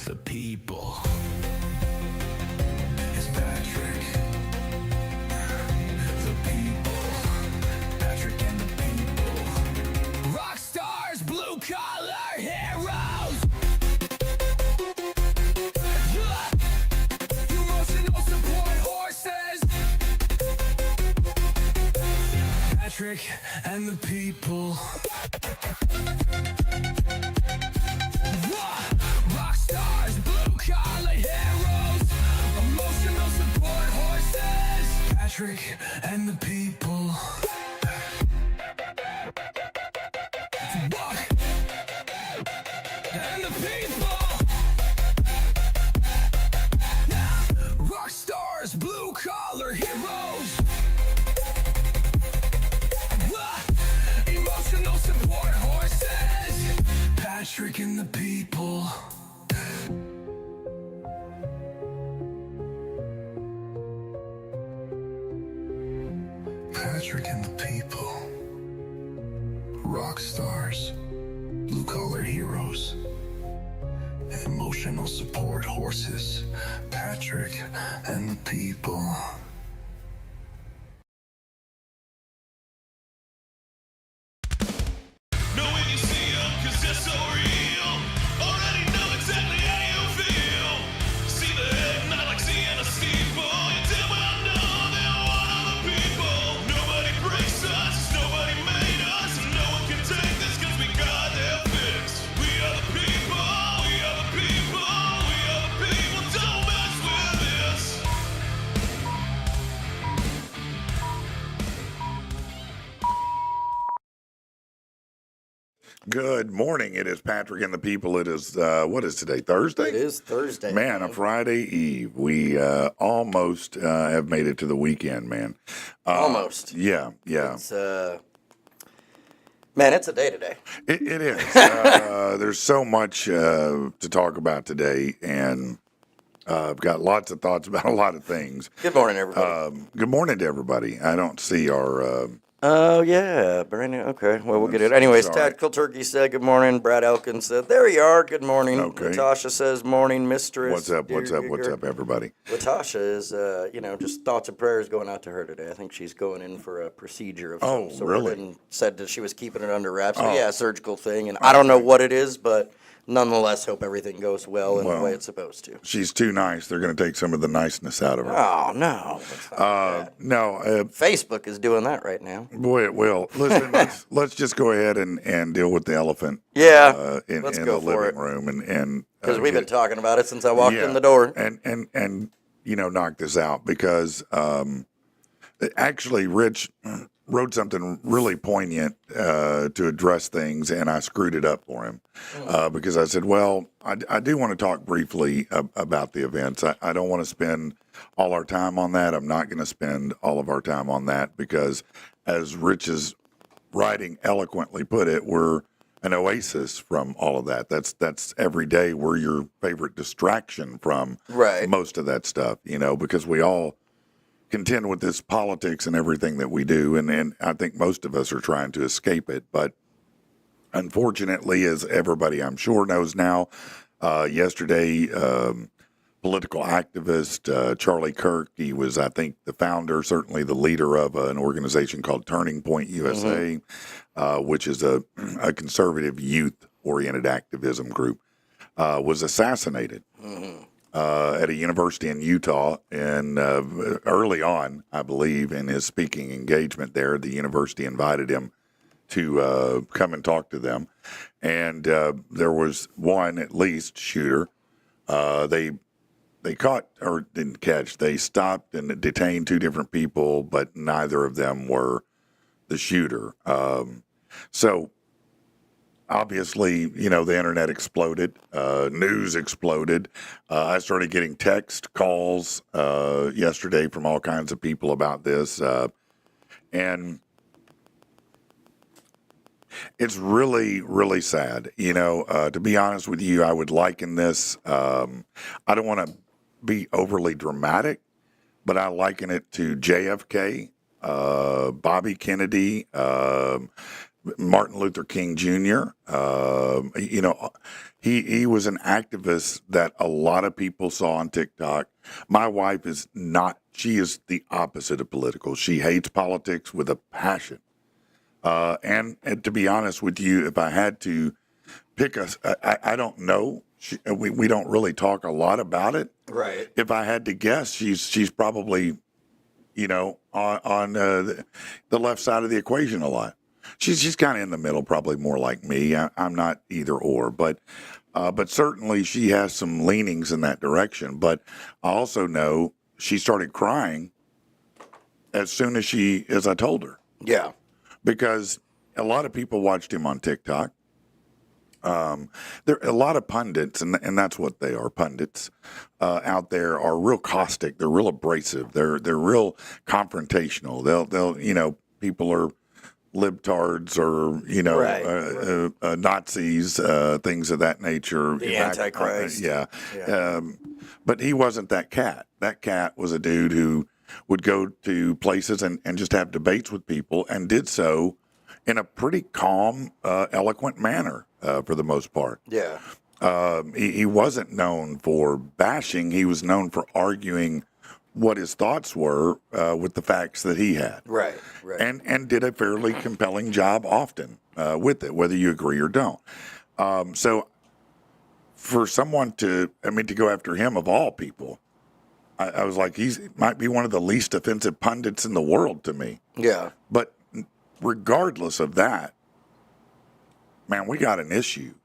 The people. It's Patrick. The people. Patrick and the people. Rock stars, blue collar heroes. Emotional support horses. Patrick and the people. Rock stars, blue collar heroes, emotional support horses. Patrick and the people. Rock and the people. Rock stars, blue collar heroes. Emotional support horses. Patrick and the people. Patrick and the people. Rock stars. Blue collar heroes. Emotional support horses. Patrick and the people. Know when you see them, 'cause they're so real. Already know exactly how you feel. See the head, not like seeing a steeple. You damn well know they're one of the people. Nobody breaks us, nobody made us. And no one can take this 'cause we got their fix. We are the people, we are the people, we are the people. Don't mess with this. Good morning. It is Patrick and the people. It is, what is today, Thursday? It is Thursday. Man, a Friday Eve. We almost have made it to the weekend, man. Almost. Yeah. It's, man, it's a day today. It is. There's so much to talk about today, and I've got lots of thoughts about a lot of things. Good morning, everybody. Good morning to everybody. I don't see our... Oh, yeah. Brand new. Okay. Well, we'll get it. Anyways, Sorry. Tactical Turkey said good morning. Brad Elkins said, there you are. Good morning. Okay. Latasha says, morning, mistress. What's up, everybody? Latasha is, just thoughts and prayers going out to her today. I think she's going in for a procedure of Oh, some sort. really? And said that she was keeping it under wraps. So, Oh. yeah, surgical thing. And I don't know what it is, but nonetheless, hope everything goes well in the way it's supposed to. She's too nice. They're going to take some of the niceness out of her. Oh, no. That's not bad. No, Facebook is doing that right now. boy, it will. Listen, let's just go ahead and deal with the elephant. Yeah, in let's the go for living it. room, and Because we've been get- talking about it since I walked yeah, in the door. and knock this out because actually Rich wrote something really poignant to address things, and I screwed it up for him because I said, well, I do want to talk briefly about the events. I don't want to spend all our time on that. I'm not going to spend all of our time on that because, as Rich's writing eloquently put it, we're an oasis from all of that. That's every day we're your favorite distraction from Right. most of that stuff, because we all contend with this politics and everything that we do, and I think most of us are trying to escape it. But unfortunately, as everybody I'm sure knows now, yesterday, political activist Charlie Kirk, he was, I think, the founder, certainly the leader of an organization called Turning Point USA, which is a conservative youth-oriented activism group, was assassinated. At a university in Utah, and early on, I believe, in his speaking engagement there, the university invited him to come and talk to them, and there was one, at least, shooter. They caught, or didn't catch, they stopped and detained two different people, but neither of them were the shooter. So obviously, the internet exploded, news exploded. I started getting text calls yesterday from all kinds of people about this, and it's really, really sad. To be honest with you, I would liken this. I don't want to be overly dramatic, but I liken it to JFK, Bobby Kennedy, Martin Luther King Jr. He was an activist that a lot of people saw on TikTok. My wife is not. She is the opposite of political. She hates politics with a passion. And to be honest with you, if I had to pick I don't know. We don't really talk a lot about it. Right. If I had to guess, she's probably, on the left side of the equation a lot. She's kind of in the middle, probably more like me. I'm not either or, but certainly she has some leanings in that direction. But I also know she started crying as soon as I told her. Yeah. Because a lot of people watched him on TikTok. There a lot of pundits, and that's what they are. Pundits out there are real caustic. They're real abrasive. They're real confrontational. They'll people are libtards or Nazis, things of that nature. The Antichrist. Yeah. But he wasn't that cat. That cat was a dude who would go to places and just have debates with people, and did so in a pretty calm, eloquent manner for the most part. Yeah. He wasn't known for bashing. He was known for arguing what his thoughts were with the facts that he had. Right. And did a fairly compelling job often with it, whether you agree or don't. So for someone to go after him of all people, I was like, might be one of the least offensive pundits in the world to me. Yeah. But regardless of that, man, we got an issue.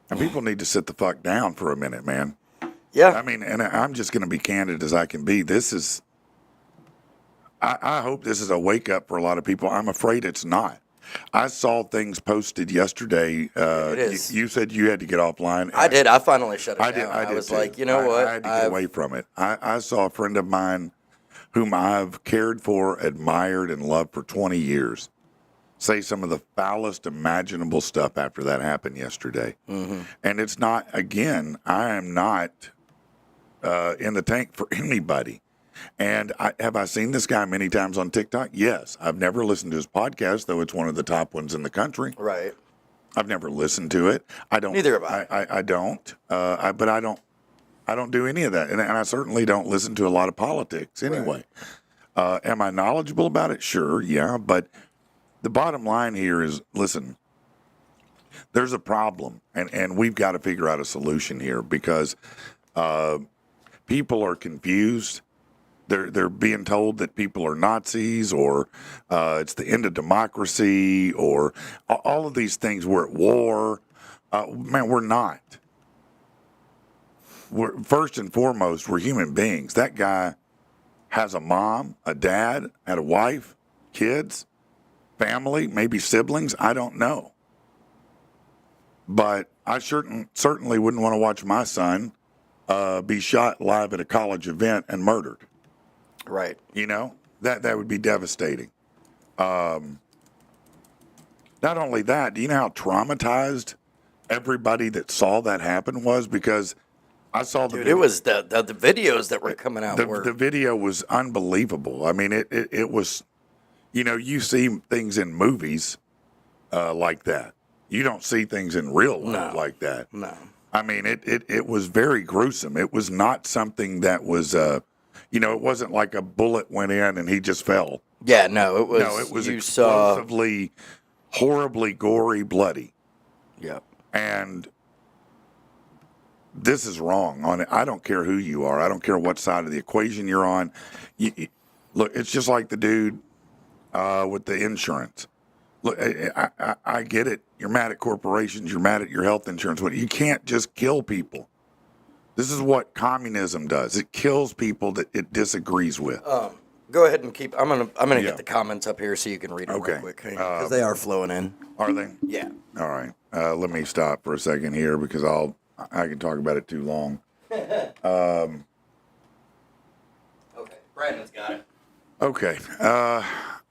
And people need to sit the fuck down for a minute, man. Yeah. I mean, and I'm just going to be candid as I can be. I hope this is a wake up for a lot of people. I'm afraid it's not. I saw things posted yesterday. It is. You said you had to get offline. I did. I finally shut it down. I was too. like, you know what? I had to get away from it. I saw a friend of mine whom I've cared for, admired, and loved for 20 years say some of the foulest imaginable stuff after that happened yesterday. Mm-hmm. And it's not, again, I am not in the tank for anybody. And have I seen this guy many times on TikTok? Yes. I've never listened to his podcast, though it's one of the top ones in the country. Right. I've never listened to it. I don't. Neither have I. I don't. But I don't. I don't do any of that, and I certainly don't listen to a lot of politics anyway. Right. Am I knowledgeable about it? Sure, yeah. But the bottom line here is, listen, there's a problem, and we've got to figure out a solution here because people are confused. They're being told that people are Nazis or it's the end of democracy or all of these things. We're at war. Man, we're not. First and foremost, we're human beings. That guy has a mom, a dad, had a wife, kids, family, maybe siblings. I don't know. But I certainly wouldn't want to watch my son be shot live at a college event and murdered. Right. You know, that would be devastating. Not only that, do you know how traumatized everybody that saw that happen was? Because I saw it was the videos that were coming out. The video was unbelievable. I mean, it was, you see things in movies like that. You don't see things in real life like that. No. I mean, it was very gruesome. It was not something that was, it wasn't like a bullet went in and he just fell. Yeah, no, it was. No, it was you explosively, horribly gory, bloody. Yep. And this is wrong on it. I don't care who you are. I don't care what side of the equation you're on. Look, it's just like the dude with the insurance. Look, I get it. You're mad at corporations. You're mad at your health insurance. But you can't just kill people. This is what communism does. It kills people that it disagrees with. Go ahead and keep. I'm gonna get the comments up here so you can read them Okay. real quick because they are flowing in. Are they? Yeah. All right. Let me stop for a second here because I can talk about it too long. Okay. Brandon's got it. Okay.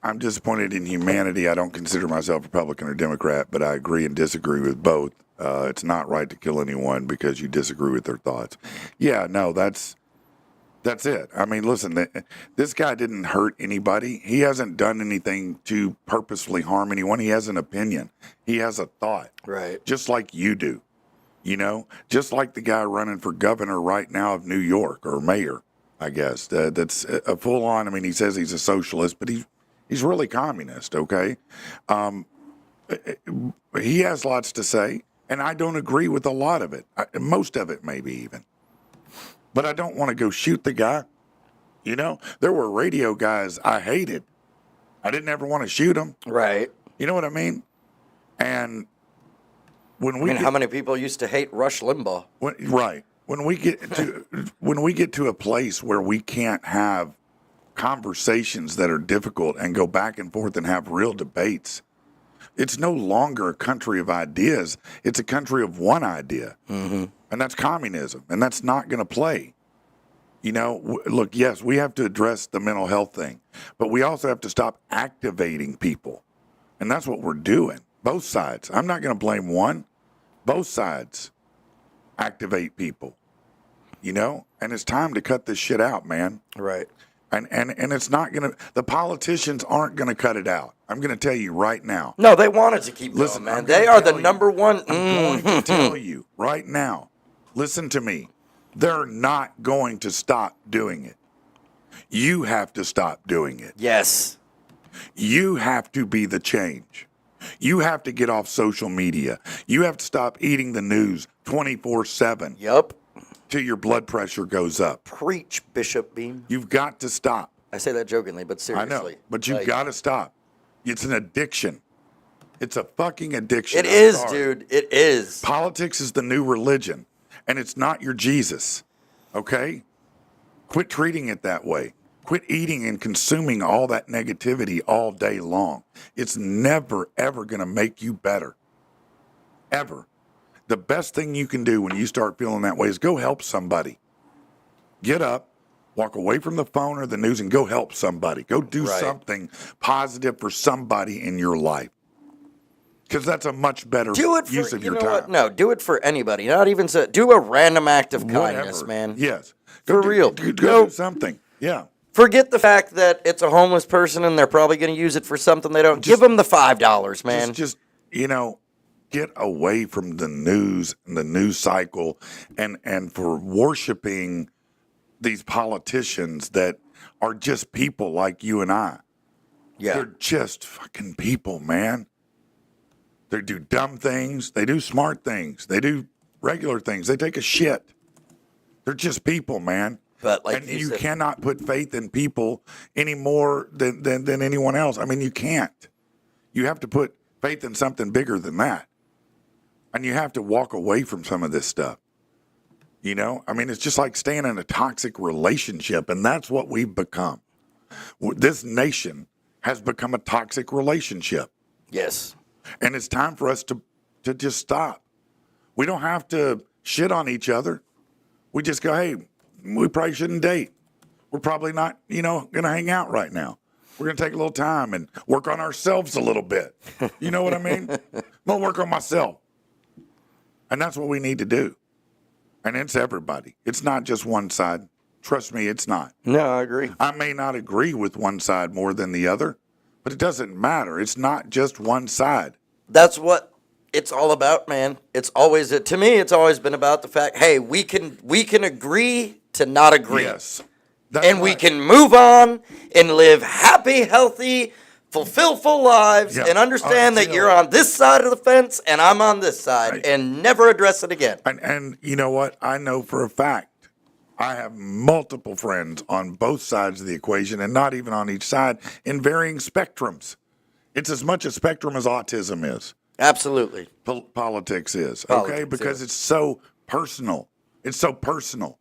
I'm disappointed in humanity. I don't consider myself Republican or Democrat, but I agree and disagree with both. It's not right to kill anyone because you disagree with their thoughts. Yeah, no, that's it. I mean, listen, this guy didn't hurt anybody. He hasn't done anything to purposefully harm anyone. He has an opinion. He has a thought. Right. Just like you do. You know, just like the guy running for governor right now of New York, or mayor, I guess. That's a full on. I mean, he says he's a socialist, but he's really communist. Okay, he has lots to say, and I don't agree with a lot of it. Most of it, maybe even. But I don't want to go shoot the guy. You know, there were radio guys I hated. I didn't ever want to shoot them. Right. You know what I mean? And when we how many people used to hate Rush Limbaugh? Right. When we get to a place where we can't have conversations that are difficult and go back and forth and have real debates, it's no longer a country of ideas. It's a country of one idea, and that's communism, and that's not going to play. You know, look, yes, we have to address the mental health thing, but we also have to stop activating people, and that's what we're doing. Both sides. I'm not going to blame one. Both sides activate people, you know, and it's time to cut this shit out, man. Right. And it's not going to, the politicians aren't going to cut it out. I'm going to tell you right now. No, they wanted to keep Listen, going, man. They are the number one. I'm going to tell you right now. Listen to me. They're not going to stop doing it. You have to stop doing it. Yes. You have to be the change. You have to get off social media. You have to stop eating the news 24/7 Yup. till your blood pressure goes up. Preach, Bishop Beam. You've got to stop. I say that jokingly, but seriously. I know, but you've got to stop. It's an addiction. It's a fucking addiction. It is, dude. It is. Politics is the new religion, and it's not your Jesus. Okay? Quit treating it that way. Quit eating and consuming all that negativity all day long. It's never, ever going to make you better. Ever. The best thing you can do when you start feeling that way is go help somebody. Get up, walk away from the phone or the news, and go help somebody. Go do something positive for somebody in your life. Because that's a much better use of your time. What? No, do it for anybody. Not even do a random act of kindness, man. Yes. For real. Go do something. Yeah. Forget the fact that it's a homeless person and they're probably going to use it for something they don't. Give them the $5, man. Just you know, get away from the news and the news cycle and for worshiping these politicians that are just people like you and I. Yeah. They're just fucking people, man. They do dumb things. They do smart things. They do regular things. They take a shit. They're just people, man. But like and you cannot put faith in people any more than anyone else. I mean, you can't. You have to put faith in something bigger than that. And you have to walk away from some of this stuff. You know? I mean, it's just like staying in a toxic relationship, and that's what we've become. This nation has become a toxic relationship. Yes. And it's time for us to just stop. We don't have to shit on each other. We just go, hey, we probably shouldn't date. We're probably not, you know, going to hang out right now. We're going to take a little time and work on ourselves a little bit. You know what I mean? I'm going to work on myself. And that's what we need to do. And it's everybody. It's not just one side. Trust me, it's not. No, I agree. I may not agree with one side more than the other, but it doesn't matter. It's not just one side. That's what it's all about, man. It's always, to me, it's always been about the fact, hey, we can agree to not agree. Yes. And we can move on and live happy, healthy, fulfillful lives and understand that you're on this side of the fence and I'm on this side and never address it again. And you know what? I know for a fact, I have multiple friends on both sides of the equation and not even on each side in varying spectrums. It's as much a spectrum as autism is. Absolutely. Politics is, okay? Because it's so personal. It's so personal.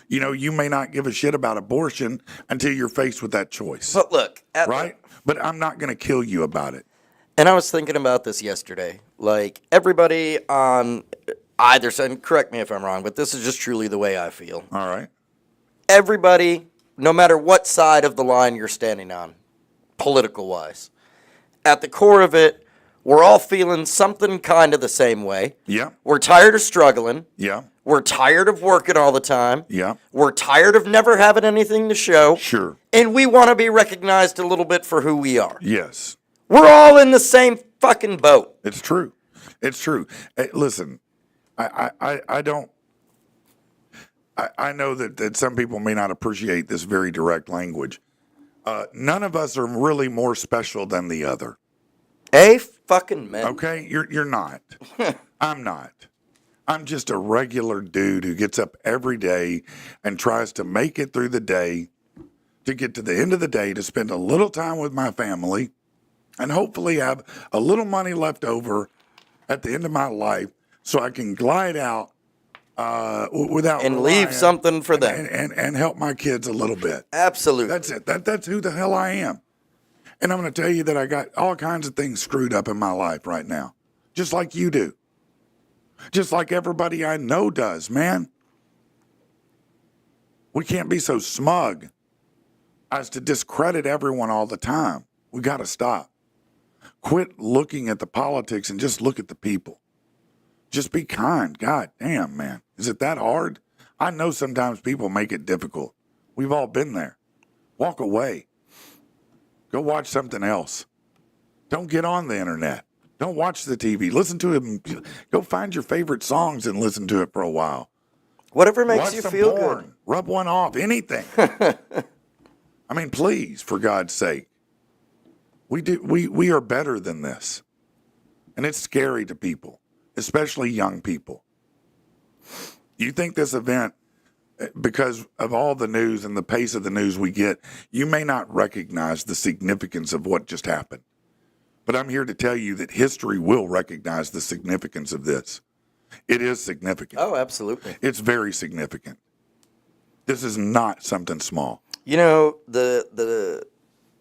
You know, you may not give a shit about abortion until you're faced with that choice. But look. Right? But I'm not going to kill you about it. And I was thinking about this yesterday. Like, everybody on either side, correct me if I'm wrong, but this is just truly the way I feel. All right. Everybody, no matter what side of the line you're standing on, political-wise, at the core of it, we're all feeling something kind of the same way. Yeah. We're tired of struggling. Yeah. We're tired of working all the time. Yeah. We're tired of never having anything to show. Sure. And we want to be recognized a little bit for who we are. Yes. We're all in the same fucking boat. It's true. It's true. Hey, listen, I don't. I know that some people may not appreciate this very direct language. None of us are really more special than the other. Fucking man. Okay, you're not. I'm not. I'm just a regular dude who gets up every day and tries to make it through the day, to get to the end of the day, to spend a little time with my family, and hopefully have a little money left over at the end of my life so I can glide out without And leave something for them. and help my kids a little bit. Absolutely. That's it. That's who the hell I am. And I'm going to tell you that I got all kinds of things screwed up in my life right now, just like you do. Just like everybody I know does, man. We can't be so smug as to discredit everyone all the time. We got to stop. Quit looking at the politics and just look at the people. Just be kind. God damn, man. Is it that hard? I know sometimes people make it difficult. We've all been there. Walk away. Go watch something else. Don't get on the internet. Don't watch the TV. Listen to it. Go find your favorite songs and listen to it for a while. Whatever makes Watch you some feel porn. good. Rub one off. Anything. I mean, please, for God's sake. We are better than this. And it's scary to people, especially young people. You think this event, because of all the news and the pace of the news we get, you may not recognize the significance of what just happened. But I'm here to tell you that history will recognize the significance of this. It is significant. Oh, absolutely. It's very significant. This is not something small. You know, the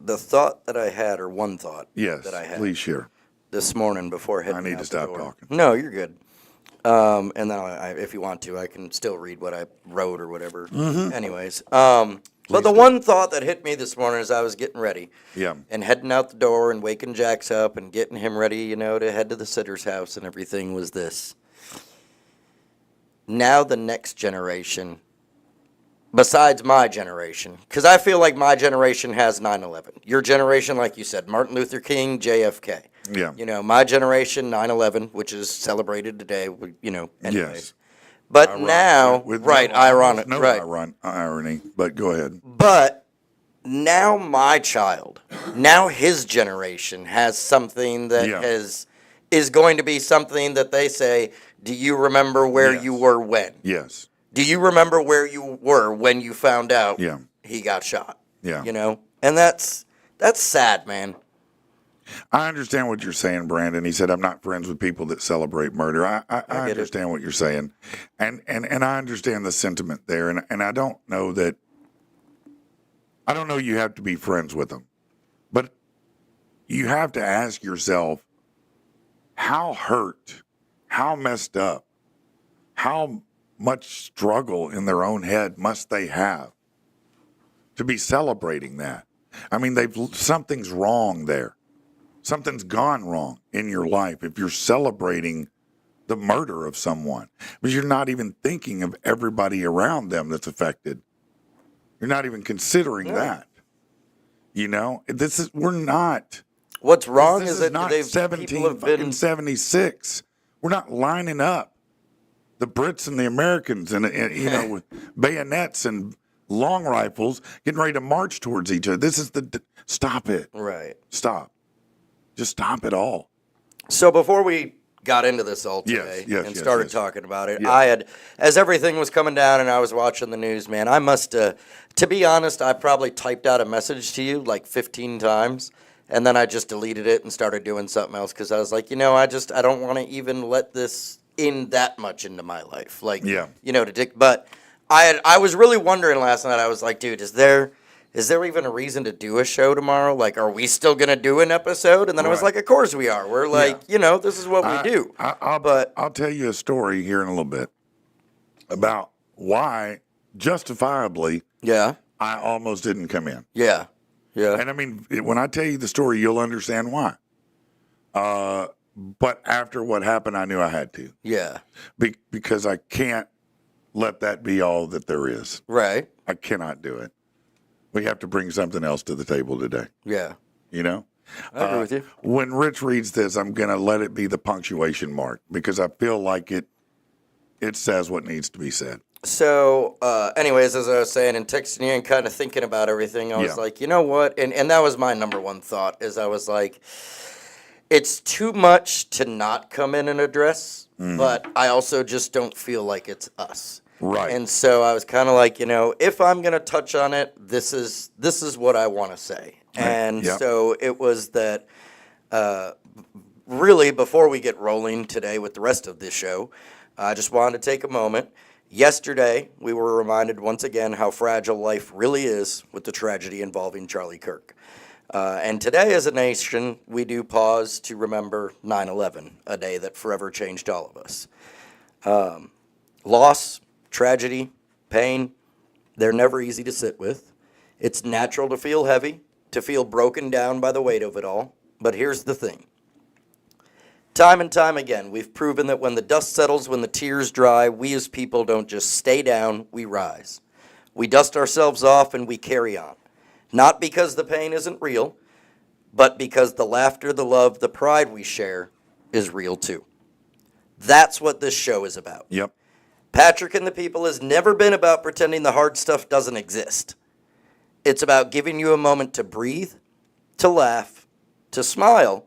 thought that I had, or one thought Yes, that I had please share. this morning before heading I need out to the stop door. talking. No, you're good. And then if you want to, I can still read what I wrote or whatever. Mm-hmm. Anyways, but the one thought that hit me this morning as I was getting ready, Yeah. and heading out the door and waking Jax up and getting him ready, to head to the sitter's house and everything was this. Now the next generation, besides my generation, because I feel like my generation has 9/11. Your generation, like you said, Martin Luther King, JFK. Yeah. My generation, 9/11, which is celebrated today, anyways. Yes. But Ironic. now, With right, no, ironic, no right. irony, but go ahead. But now my child, now his generation has something that Yeah. is going to be something that they say, do you remember where Yes. you were when? Yes. Do you remember where you were when you found out Yeah. he got shot? Yeah. And that's sad, man. I understand what you're saying, Brandon. He said, I'm not friends with people that celebrate murder. I get it. understand what you're saying. And I understand the sentiment there. And I don't know you have to be friends with them. But you have to ask yourself, how hurt, how messed up, how much struggle in their own head must they have to be celebrating that? I mean, something's wrong there. Something's gone wrong in your life if you're celebrating the murder of someone, because you're not even thinking of everybody around them that's affected. You're not even considering that. We're not. What's wrong This is is that not people have been 1776. We're not lining up the Brits and the Americans and with bayonets and long rifles getting ready to march towards each other. This is stop it. right. Stop. Just stop it all. So before we got into this all Yes, today yes, and yes, started yes. talking about it, Yeah. I had, as everything was coming down and I was watching the news, man, I must, to be honest, I probably typed out a message to you like 15 times, and then I just deleted it and started doing something else because I was like, I don't want to even let this in that much into my life. Like, Yeah. But I was really wondering last night, I was like, dude, is there even a reason to do a show tomorrow? Like, are we still going to do an episode? And then I was Right. like, of course we are. We're like, this is what we do. I'll tell you a story here in a little bit about why, justifiably, Yeah. I almost didn't come in. Yeah. Yeah. And I mean, when I tell you the story, you'll understand why. But after what happened, I knew I had to. Yeah. Because I can't let that be all that there is. Right. I cannot do it. We have to bring something else to the table today. Yeah. I agree with you. When Rich reads this, I'm going to let it be the punctuation mark because I feel like it says what needs to be said. So, anyways, as I was saying and texting you and kind of thinking about everything, I was Yeah. like, you know what? And that was my number one thought is I was like, it's too much to not come in and address, but I also just don't feel like it's us. Right. And so I was kind of like, if I'm going to touch on it, this is what I want to say. And Yep. so it was that really before we get rolling today with the rest of this show, I just wanted to take a moment. Yesterday, we were reminded once again how fragile life really is with the tragedy involving Charlie Kirk. And today, as a nation, we do pause to remember 9/11, a day that forever changed all of us. Loss, tragedy, pain, they're never easy to sit with. It's natural to feel heavy, to feel broken down by the weight of it all. But here's the thing. Time and time again, we've proven that when the dust settles, when the tears dry, we as people don't just stay down, we rise. We dust ourselves off and we carry on. Not because the pain isn't real, but because the laughter, the love, the pride we share is real too. That's what this show is about. Yep. Patrick and the People has never been about pretending the hard stuff doesn't exist. It's about giving you a moment to breathe, to laugh, to smile,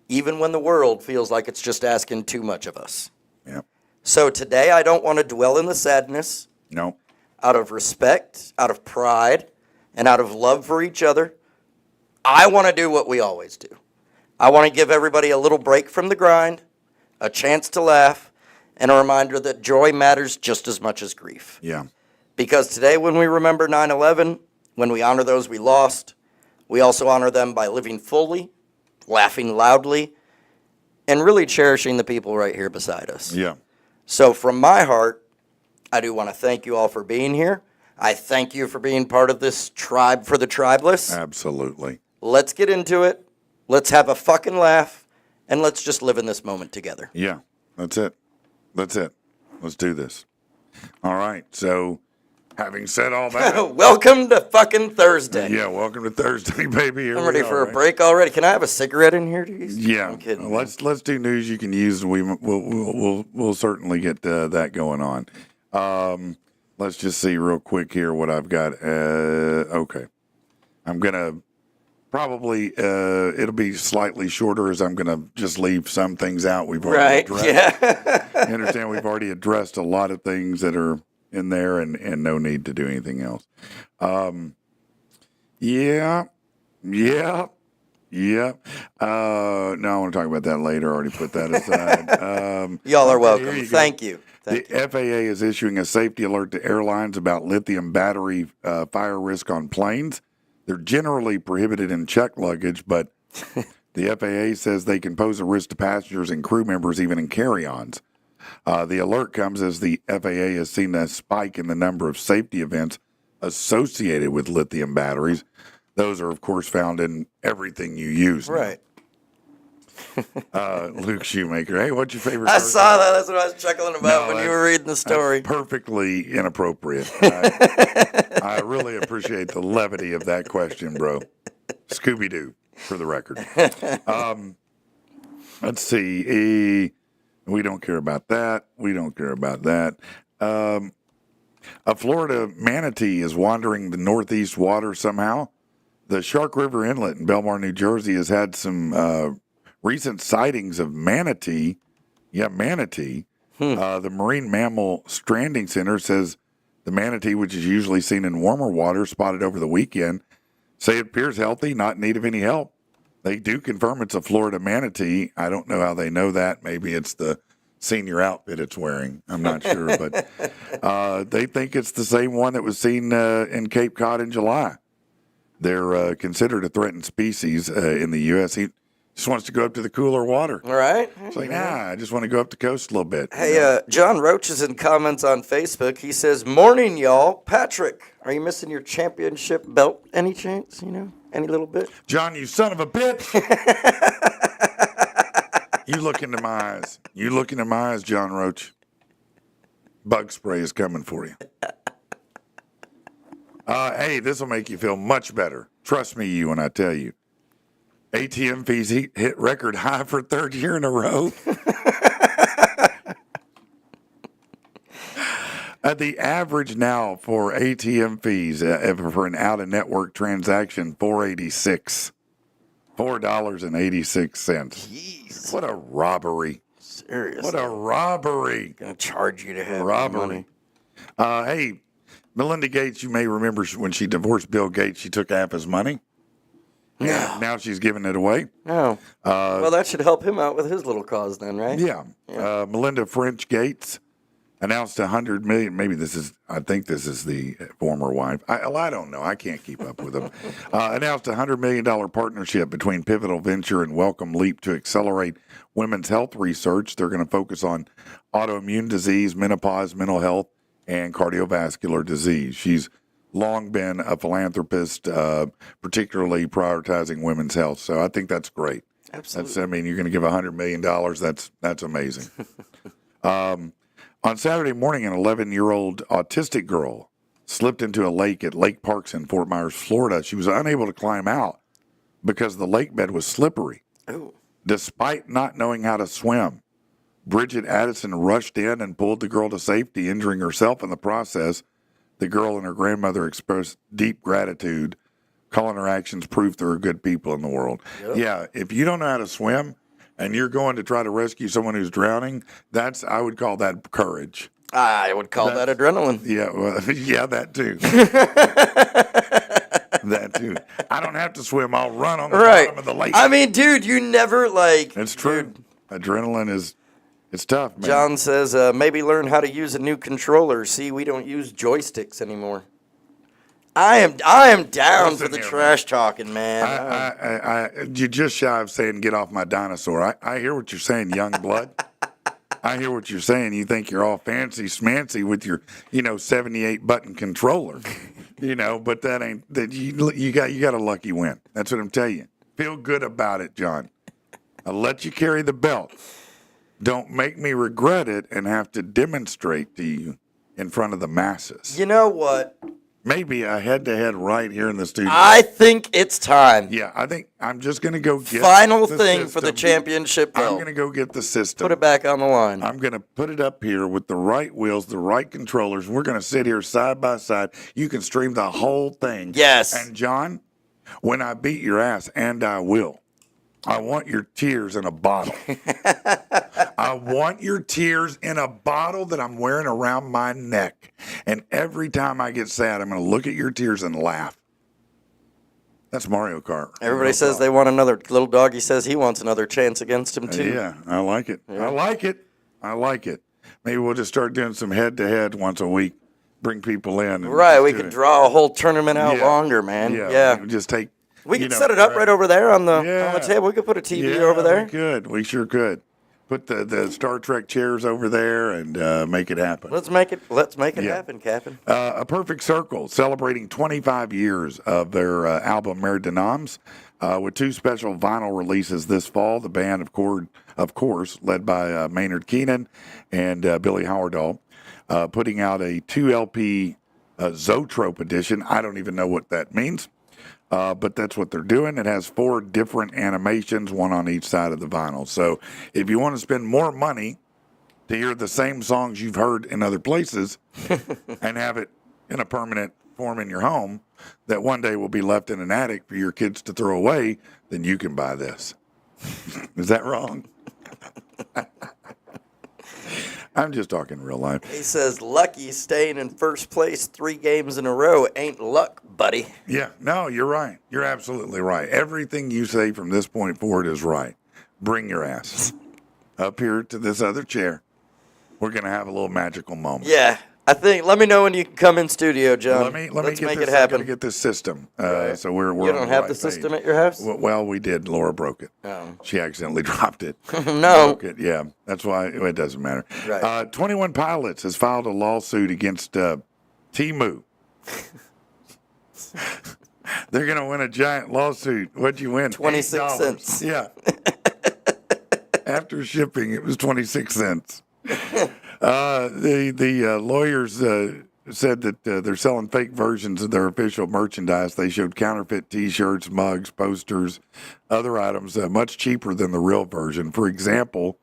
even when the world feels like it's just asking too much of us. Yep. So today I don't want to dwell in the sadness. No. Out of respect, out of pride, and out of love for each other, I want to do what we always do. I want to give everybody a little break from the grind, a chance to laugh, and a reminder that joy matters just as much as grief. Yeah. Because today when we remember 9/11, when we honor those we lost, we also honor them by living fully, laughing loudly, and really cherishing the people right here beside us. Yeah. So from my heart, I do want to thank you all for being here. I thank you for being part of this tribe for the tribeless. Absolutely. Let's get into it. Let's have a fucking laugh, and let's just live in this moment together. Yeah. That's it. That's it. Let's do this. All right. So, having said all that, Welcome to fucking Thursday. yeah, welcome to Thursday, baby. Here I'm we ready are, for a right? break already. Can I have a cigarette in here, dude? Yeah, I'm kidding. let's do news you can use. We'll certainly get that going on. Let's just see real quick here what I've got. Okay, I'm gonna probably it'll be slightly shorter as I'm gonna just leave some things out. We've already Right, addressed. yeah. You understand? We've already addressed a lot of things that are in there, and no need to do anything else. Yeah. No, I want to talk about that later. I already put that aside. Y'all are okay, welcome. here you go. Thank you. The FAA is issuing a safety alert to airlines about lithium battery fire risk on planes. They're generally prohibited in checked luggage, but the FAA says they can pose a risk to passengers and crew members, even in carry-ons. The alert comes as the FAA has seen a spike in the number of safety events associated with lithium batteries. Those are, of course, found in everything you use now. Right. Luke Shoemaker. Hey, what's your favorite? I person? saw that. That's what I was chuckling about No, when you were reading the story. That's perfectly inappropriate. I really appreciate the levity of that question, bro. Scooby-Doo, for the record. Let's see. We don't care about that. We don't care about that. A Florida manatee is wandering the northeast water somehow. The Shark River Inlet in Belmar, New Jersey, has had some recent sightings of manatee. Yeah, manatee. The Marine Mammal Stranding Center says the manatee, which is usually seen in warmer water, spotted over the weekend, say it appears healthy, not in need of any help. They do confirm it's a Florida manatee. I don't know how they know that. Maybe it's the senior outfit it's wearing. I'm not sure, but they think it's the same one that was seen in Cape Cod in July. They're considered a threatened species in the U.S. He just wants to go up to the cooler water. All right. It's like, I just want to go up the coast a little bit. Hey, John Roach is in comments on Facebook. He says, "Morning, y'all. Patrick, are you missing your championship belt any chance? Any little bit?" John, you son of a bitch. You look into my eyes. You look into my eyes, John Roach. Bug spray is coming for you. Hey, this will make you feel much better. Trust me, when I tell you. ATM fees hit record high for third year in a row. The average now for ATM fees for an out-of-network transaction, $4.86. Jeez. What a robbery! Seriously. What a robbery! Gonna charge you to have Robbery. money. Hey, Melinda Gates, you may remember when she divorced Bill Gates, she took half his money. Yeah. Now she's giving it away. No. Well, that should help him out with his little cause then, right? Yeah. Melinda French Gates announced $100 million. Maybe I think this is the former wife. I don't know. I can't keep up with them. Announced a $100 million partnership between Pivotal Venture and Welcome Leap to accelerate women's health research. They're going to focus on autoimmune disease, menopause, mental health, and cardiovascular disease. She's long been a philanthropist, particularly prioritizing women's health. So I think that's great. Absolutely. You're going to give $100 million. That's amazing. On Saturday morning, an 11-year-old autistic girl slipped into a lake at Lake Parks in Fort Myers, Florida. She was unable to climb out because the lake bed was slippery. Oh. Despite not knowing how to swim, Bridget Addison rushed in and pulled the girl to safety, injuring herself in the process. The girl and her grandmother expressed deep gratitude, calling her actions proof there are good people in the world. Yep. Yeah, if you don't know how to swim and you're going to try to rescue someone who's drowning, I would call that courage. I would call that adrenaline. Yeah, well, yeah, that too. That too. I don't have to swim. I'll run on the bottom of the lake. I mean, dude, you never It's true. Dude. Adrenaline it's tough, man. John says, maybe learn how to use a new controller. See, we don't use joysticks anymore. I am down for the trash talking, man. You're just shy of saying get off my dinosaur. I hear what you're saying, young blood. I hear what you're saying. You think you're all fancy smancy with your, 78 button controller, but that ain't that you got a lucky win. That's what I'm telling you. Feel good about it, John. I'll let you carry the belt. Don't make me regret it and have to demonstrate to you in front of the masses. You know what? Maybe a head-to-head right here in the studio. I think it's time. Yeah, I think I'm just going to go get Final the thing system. for the championship belt. I'm going to go get the system. Put it back on the line. I'm going to put it up here with the right wheels, the right controllers. We're going to sit here side by side. You can stream the whole thing. Yes. And, John, when I beat your ass, and I will, I want your tears in a bottle. I want your tears in a bottle that I'm wearing around my neck. And every time I get sad, I'm going to look at your tears and laugh. That's Mario Kart. Everybody says they want another. Little doggy says he wants another chance against him, too. Yeah, I like it. Yeah. I like it. Maybe we'll just start doing some head-to-head once a week. Bring people in. Right, we could draw a whole tournament out longer, man. Yeah. Just take. We could set it up right over there on the table. We could put a TV over there. We could. We sure could. Put the Star Trek chairs over there and make it happen. Let's make it happen, Captain. A Perfect Circle celebrating 25 years of their album Mare de Noms with two special vinyl releases this fall. The band, of course, led by Maynard Keenan and Billy Howardall, putting out a 2 LP Zoetrope edition. I don't even know what that means. But that's what they're doing. It has 4 different animations, one on each side of the vinyl. So if you want to spend more money to hear the same songs you've heard in other places and have it in a permanent form in your home that one day will be left in an attic for your kids to throw away, then you can buy this. Is that wrong? I'm just talking real life. He says, lucky staying in first place 3 games in a row ain't luck, buddy. Yeah, no, you're right. You're absolutely right. Everything you say from this point forward is right. Bring your ass up here to this other chair. We're going to have a little magical moment. Yeah. Let me know when you can come in studio, John. Let's make it it happen. I gotta get this system. So we're You don't have the system at your house? Well, we did. Laura broke it. Oh. She accidentally dropped it. No. Broke it. Yeah, that's why it doesn't matter. Right. 21 Pilots has filed a lawsuit against Temu. They're going to win a giant lawsuit. What'd you win? 26 cents. Yeah. After shipping, it was 26 cents. The lawyers said that they're selling fake versions of their official merchandise. They showed counterfeit T-shirts, mugs, posters, other items much cheaper than the real version. For example,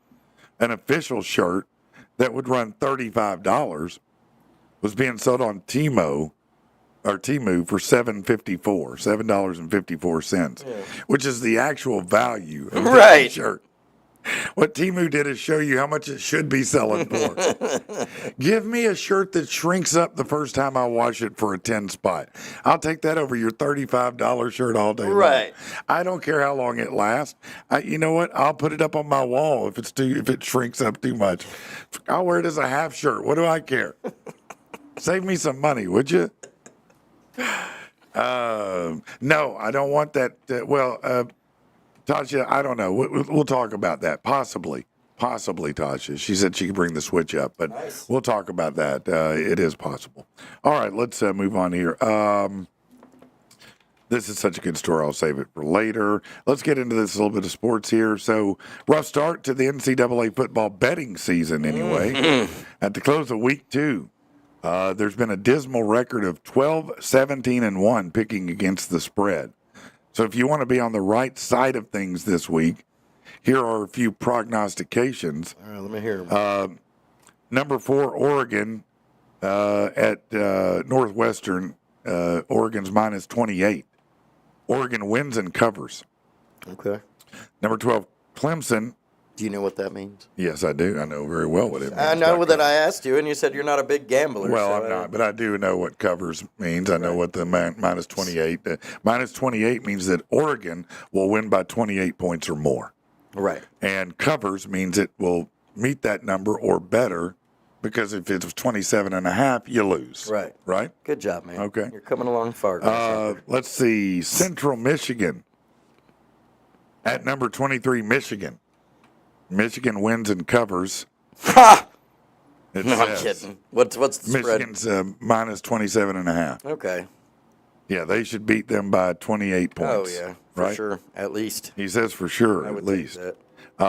an official shirt that would run $35 was being sold on Temu for $7.54, which is the actual value of the Right. T-shirt. What Temu did is show you how much it should be selling for. Give me a shirt that shrinks up the first time I wash it for a 10 spot. I'll take that over your $35 shirt all day long. Right. I don't care how long it lasts. You know what? I'll put it up on my wall if it shrinks up too much. I'll wear it as a half shirt. What do I care? Save me some money, would you? No, I don't want that. Tasha, I don't know. We'll talk about that. Possibly, Tasha. She said she could bring the switch up, but we'll talk about that. It is possible. All right, let's move on here. This is such a good story. I'll save it for later. Let's get into this a little bit of sports here. So, rough start to the NCAA football betting season anyway. At the close of week 2, there's been a dismal record of 12, 17, and 1 picking against the spread. So if you want to be on the right side of things this week, here are a few prognostications. All right, let me hear them. Number 4, Oregon at Northwestern. Oregon's minus 28. Oregon wins and covers. Okay. Number 12, Clemson. Do you know what that means? Yes, I do. I know very well what it means. I know that I asked you, and you said you're not a big gambler. Well, so I'm not, but I do know what covers means. I know what the minus 28. Minus 28 means that Oregon will win by 28 points or more. Right. And covers means it will meet that number or better, because if it's 27.5, you lose. Right. Right? Good job, man. Okay. You're coming along far. Let's see. Central Michigan at number 23, Michigan. Michigan wins and covers. Ha! It No, I'm says. kidding. What's the spread? Michigan's minus 27.5. Okay. Yeah, they should beat them by 28 Oh, points. yeah. For right? sure. At least. He says for sure, I at would think least. that.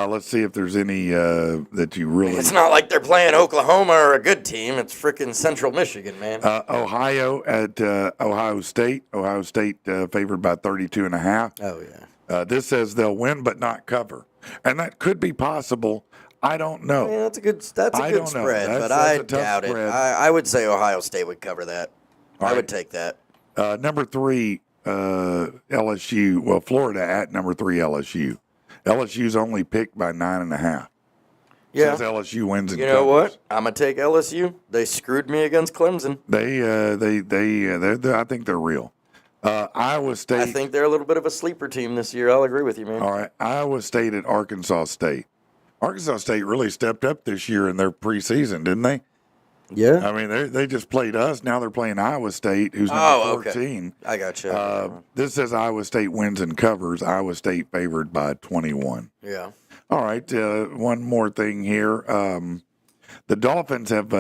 Let's see if there's any that you really. It's not like they're playing Oklahoma or a good team. It's freaking Central Michigan, man. Ohio at Ohio State. Ohio State favored by 32.5. Oh, yeah. This says they'll win but not cover. And that could be possible. I don't know. Yeah, that's a good I don't know. spread, That's- but that's I a tough doubt it. spread. I would say Ohio State would cover that. All I right. would take that. Number 3, LSU. Well, Florida at number 3, LSU. LSU's only picked by 9.5. Yeah. Says LSU wins and You know covers. what? I'm gonna take LSU. They screwed me against Clemson. They're I think they're real. Iowa State. I think they're a little bit of a sleeper team this year. I'll agree with you, man. All right, Iowa State at Arkansas State. Arkansas State really stepped up this year in their preseason, didn't they? Yeah. I mean, they just played us. Now they're playing Iowa State, who's number Oh, 14. okay. I got you. This says Iowa State wins and covers. Iowa State favored by 21. Yeah. All right, one more thing here. The Dolphins have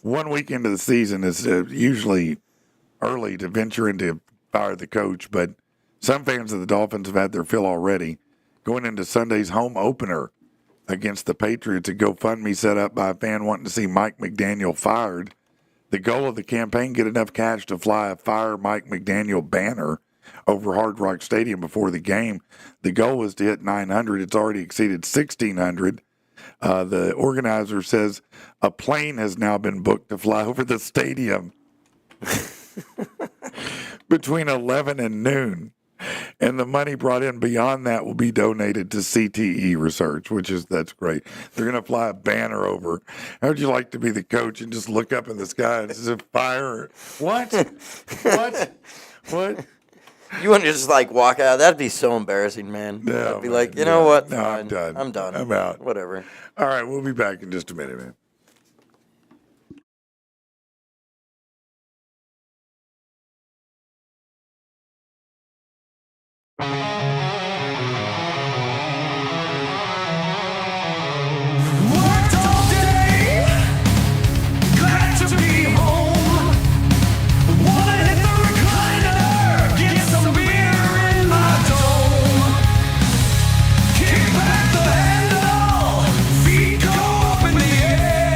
1 week into the season is usually early to venture into fire the coach, but some fans of the Dolphins have had their fill already. Going into Sunday's home opener against the Patriots, a GoFundMe set up by a fan wanting to see Mike McDaniel fired. The goal of the campaign, get enough cash to fly a Fire Mike McDaniel banner over Hard Rock Stadium before the game. The goal was to hit 900. It's already exceeded 1,600. The organizer says a plane has now been booked to fly over the stadium between 11 and noon. And the money brought in beyond that will be donated to CTE research, that's great. They're going to fly a banner over. How would you like to be the coach and just look up in the sky and say, fire? What? What? You want to just like walk out? That'd be so embarrassing, man. No, I'd be man, like, you know what? No, I'm Fine. done. I'm done. I'm out. Whatever. All right, we'll be back in just a minute, man. Worked all day, glad to be home. Wanna hit the recliner, get some beer in my dome. Kick back the handle, feet go up in the air.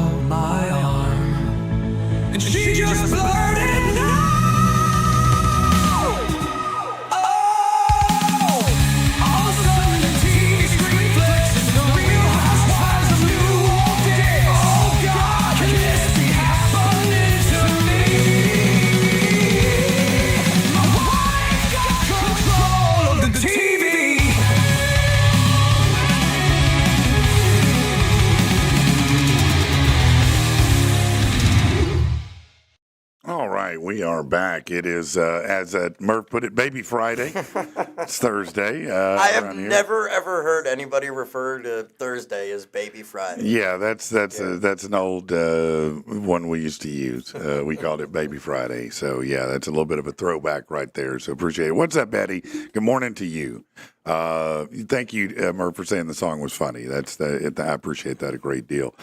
out my arm, and she just blurted no. Oh, all of a sudden the TV screen flicks and the Real Housewives of New Orleans. Oh God, can this be happening to me? My wife got control of the TV. All right, we are back. It is, as Murph put it, Baby Friday. It's Thursday. I have around here. never ever heard anybody refer to Thursday as Baby Friday. Yeah, that's an old one we used to use. We called it Baby Friday. So yeah, that's a little bit of a throwback right there. So appreciate it. What's up, Betty? Good morning to you. Thank you, Murph, for saying the song was funny. I appreciate that a great deal.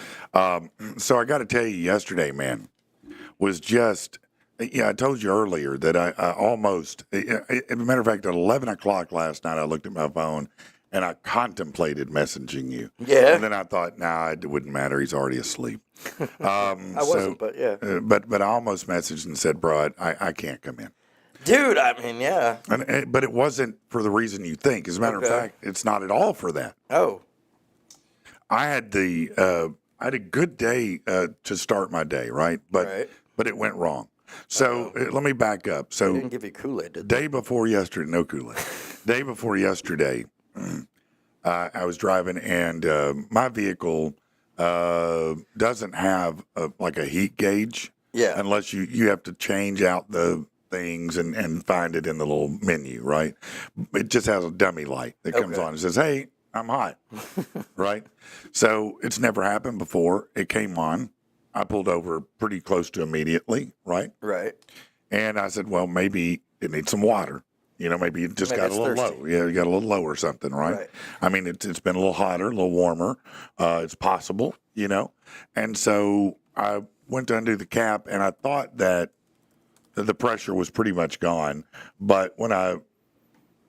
So I got to tell you, yesterday, man, was just. Yeah, I told you earlier that I almost, as a matter of fact, at 11 o'clock last night, I looked at my phone and I contemplated messaging you. Yeah. And then I thought, nah, it wouldn't matter. He's already asleep. I wasn't, but yeah. But I almost messaged and said, bro, I can't come in. Dude, I mean, yeah. But it wasn't for the reason you think. As a matter of fact, it's not at all for that. Oh. I had I had a good day to start my day, right? But it went wrong. So let me back up. So They didn't give you Kool-Aid, did they? day before yesterday, no Kool-Aid. Day before yesterday, I was driving and my vehicle doesn't have like a heat gauge. Yeah. Unless you have to change out the things and find it in the little menu, right? It just has a dummy light that comes on and says, hey, I'm hot, right? So it's never happened before. It came on. I pulled over pretty close to immediately, right? Right. And I said, well, maybe it needs some water. You know, maybe it just Maybe got a it's little thirsty. low. Yeah, it got a little low or something, right? Right. I mean, it's been a little hotter, a little warmer. It's possible, you know. And so I went to undo the cap, and I thought that the pressure was pretty much gone. But when I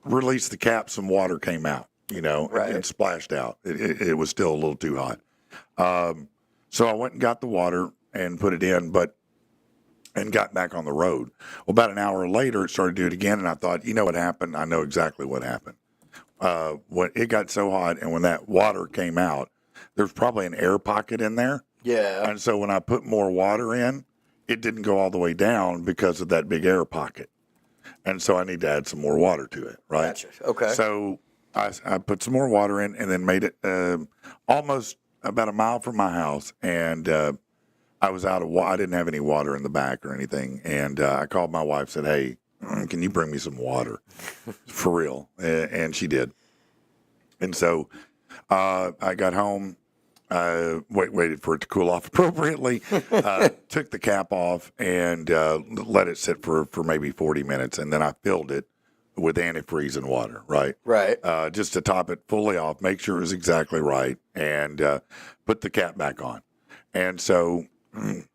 released the cap, some water came out, you know, Right. and splashed out. It was still a little too hot. So I went and got the water and put it in, and got back on the road. Well, about an hour later, it started to do it again, and I thought, you know what happened? I know exactly what happened. When it got so hot, and when that water came out, there's probably an air pocket in there. Yeah. And so when I put more water in, it didn't go all the way down because of that big air pocket. And so I need to add some more water to it, right? Gotcha. Okay. So I put some more water in and then made it almost about a mile from my house. And I was out of water. I didn't have any water in the back or anything. And I called my wife, said, hey, can you bring me some water? For real. And she did. And so I got home. Waited for it to cool off appropriately, took the cap off and let it sit for maybe 40 minutes. And then I filled it with antifreeze and water, right? Right. Just to top it fully off, make sure it was exactly right, and put the cap back on. And so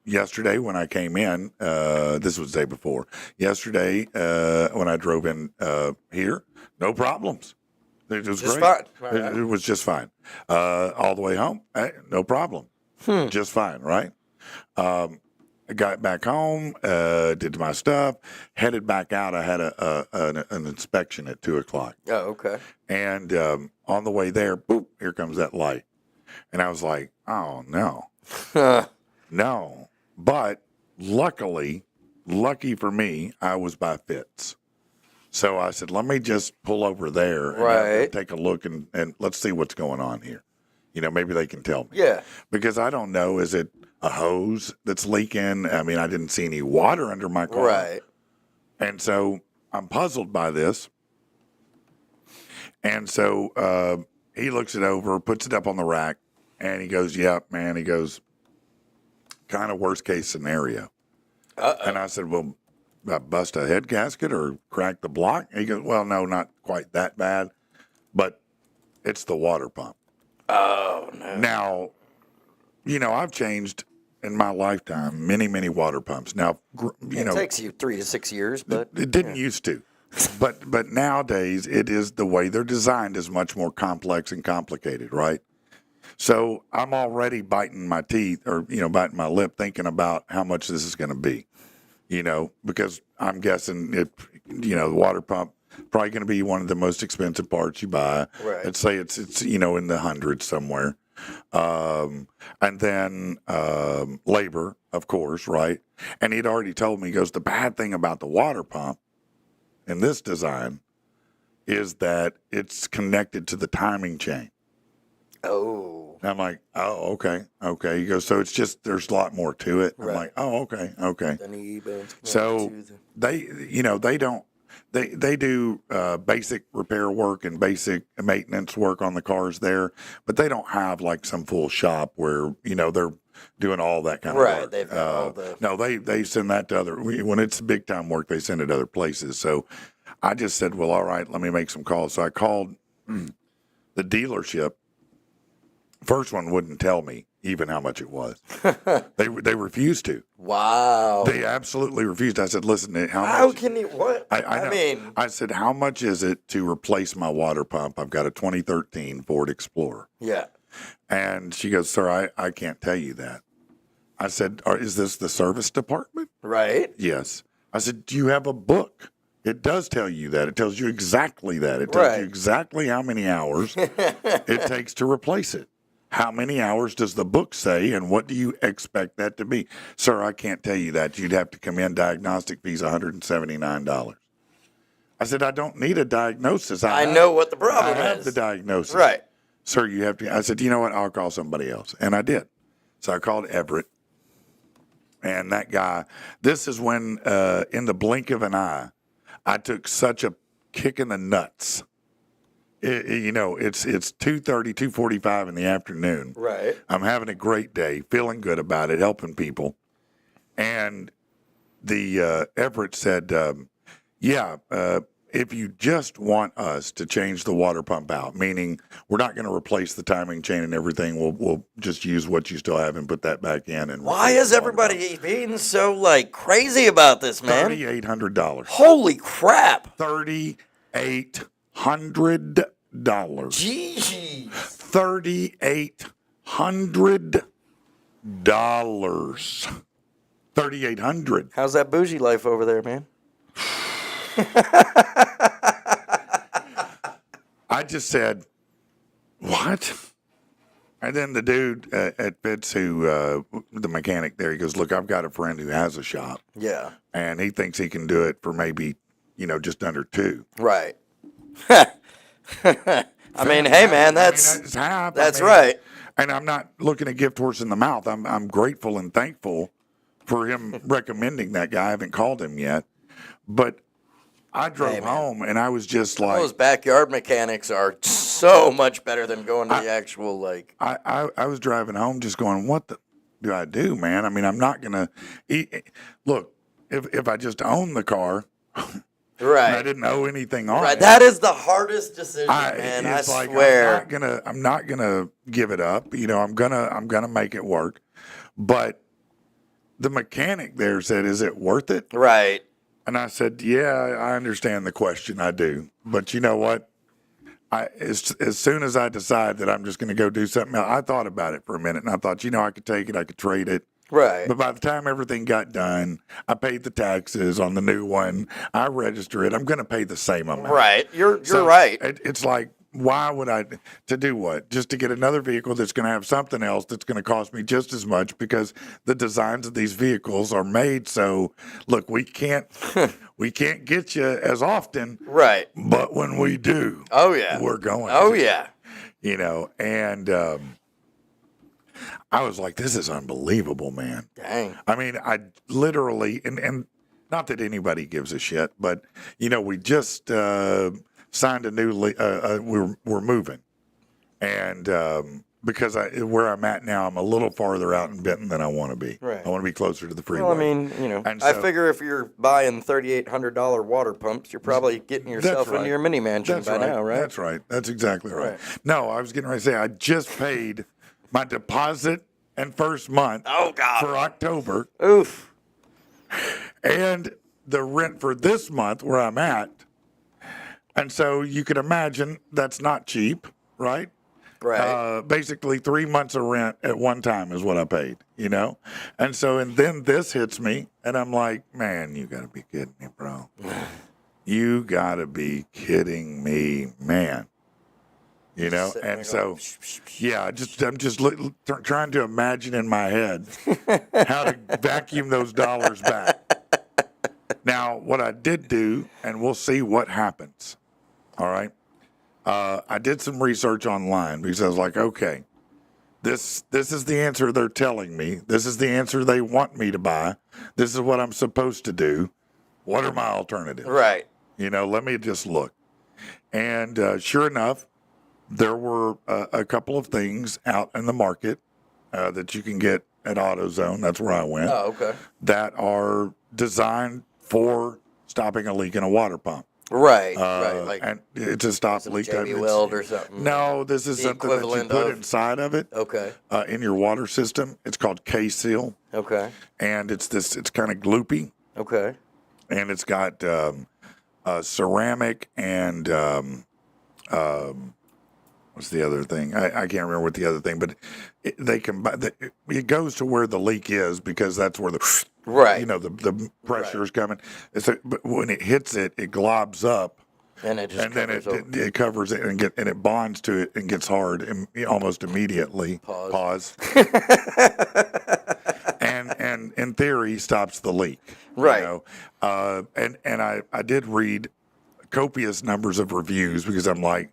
yesterday when I came in, this was the day before, yesterday when I drove in here, no problems. It was Just great. fine. It was just fine. All the way home, no problem. Just fine, right? I got back home, did my stuff, headed back out. I had an inspection at 2:00. Oh, okay. And on the way there, boop, here comes that light. And I was like, oh, no. No. But lucky for me, I was by Fitz. So I said, let me just pull over there and Right. take a look and let's see what's going on here. You know, maybe they can tell me. Yeah. Because I don't know, is it a hose that's leaking? I mean, I didn't see any water under my car. Right. And so I'm puzzled by this. And so he looks it over, puts it up on the rack, and he goes, yep, man. He goes, kind of worst case scenario. And I said, well, bust a head gasket or crack the block? And he goes, well, no, not quite that bad, but it's the water pump. Oh, no. Now, you know, I've changed in my lifetime many, many water pumps. Now, you know, It takes you 3 to 6 years, but it didn't used to. But nowadays, it is the way they're designed is much more complex and complicated, right? So I'm already biting my teeth or, biting my lip thinking about how much this is going to be, because I'm guessing the water pump probably going to be one of the most expensive parts you buy. Right. Let's say it's in the hundreds somewhere. And then labor, of course, right? And he'd already told me, he goes, the bad thing about the water pump in this design is that it's connected to the timing chain. Oh. And I'm like, oh, okay. He goes, so it's just, there's a lot more to it. I'm Right. like, oh, okay. Then he bounds So to the- they do basic repair work and basic maintenance work on the cars there, but they don't have like some full shop where, they're doing all that kind of Right, work. they've got all the- No, they send that to when it's big time work, they send it to other places. So I just said, well, all right, let me make some calls. So I called the dealership. First one wouldn't tell me even how much it was. They refused to. Wow. They absolutely refused. I said, listen, How much? can you, what? I know. mean, I said, how much is it to replace my water pump? I've got a 2013 Ford Explorer. yeah. And she goes, sir, I can't tell you that. I said, is this the service department? Right? Yes. I said, do you have a book? It does tell you that. It tells you exactly that. It tells Right. you exactly how many hours it takes to replace it. How many hours does the book say, and what do you expect that to be? Sir, I can't tell you that. You'd have to come in. Diagnostic fees, $179. I said, I don't need a diagnosis. I know what the problem I have is. the diagnosis. Right. Sir, you have to. I said, you know what? I'll call somebody else. And I did. So I called Everett. And that guy, this is when, in the blink of an eye, I took such a kick in the nuts. It's 2:30, 2:45 in the afternoon. Right. I'm having a great day, feeling good about it, helping people. And the Everett said, if you just want us to change the water pump out, meaning we're not going to replace the timing chain and everything, we'll just use what you still have and put that back in. And Why replace is the water pump. everybody being so crazy about this, man? $3,800. Holy crap. $3,800. Jeez. $3,800. $3,800. How's that bougie life over there, man? I just said, what? And then the dude at Fitz, the mechanic there, he goes, look, I've got a friend who has a shop, Yeah. and he thinks he can do it for maybe, just under $2. Right. I mean, hey, man, that's half. right. And I'm not looking a gift horse in the mouth. I'm grateful and thankful for him recommending that guy. I haven't called him yet, but I drove man. home and I was just like, Those backyard mechanics are so much better than going to the actual, I was driving home just going, what do I do, man? I mean, I'm not going to look, if I just own the car, right. and I didn't owe anything on Right. it. That is the hardest decision, man. I It's like, swear. I'm not gonna give it up. I'm gonna make it work. But the mechanic there said, is it worth it? Right. And I said, yeah, I understand the question. I do. But you know what? As soon as I decide that I'm just going to go do something else, I thought about it for a minute. And I thought, I could take it. I could trade it. Right. But by the time everything got done, I paid the taxes on the new one. I register it. I'm going to pay the same amount. Right. You're So right. It's like, why would I, to do what? Just to get another vehicle that's going to have something else that's going to cost me just as much, because the designs of these vehicles are made so, look, we can't get you as often, Right. but when we do, Oh, yeah. we're going. Oh, to, yeah. And I was like, this is unbelievable, man. Dang. I mean, I literally, and not that anybody gives a shit, but we just signed a new. We're moving, and because where I'm at now, I'm a little farther out in Benton than I want to be. Right. I want to be closer to the freeway. Well, I mean, And I so- figure if you're buying $3,800 water pumps, you're probably getting yourself right. into your mini mansion That's by right. now, right? That's right. That's exactly right. Right. No, I was getting ready to say I just paid my deposit and first month Oh, God. for October. Oof. And the rent for this month where I'm at. And so you can imagine that's not cheap, right? Right. Basically 3 months of rent at one time is what I paid, And so, and then this hits me, and I'm like, man, you got to be kidding me, bro. You got to be kidding me, man. Sitting there And so, going, yeah, I'm just trying to imagine in my head how to vacuum those dollars back. Now, what I did do, and we'll see what happens. All right. I did some research online because I was like, okay, this is the answer they're telling me. This is the answer they want me to buy. This is what I'm supposed to do. What are my alternatives? Right. Let me just look. And sure enough, there were a couple of things out in the market that you can get at AutoZone. That's where I went. Oh, okay. That are designed for stopping a leak in a water pump. Right. Right. Like And it's a stop leak. JB Weld or something. No, this is The something that you equivalent put of- inside of it Okay. in your water system. It's called K-Seal, Okay. and it's kind of gloopy, Okay. and it's got ceramic and what's the other thing? I can't remember what the other thing, but they combine. It goes to where the leak is because that's where the Right. the pressure is coming. But when it hits it, it globs up. And it just And then covers over. it covers it and it bonds to it and gets hard almost immediately. Pause. and in theory stops the leak. Right. And I did read copious numbers of reviews because I'm like,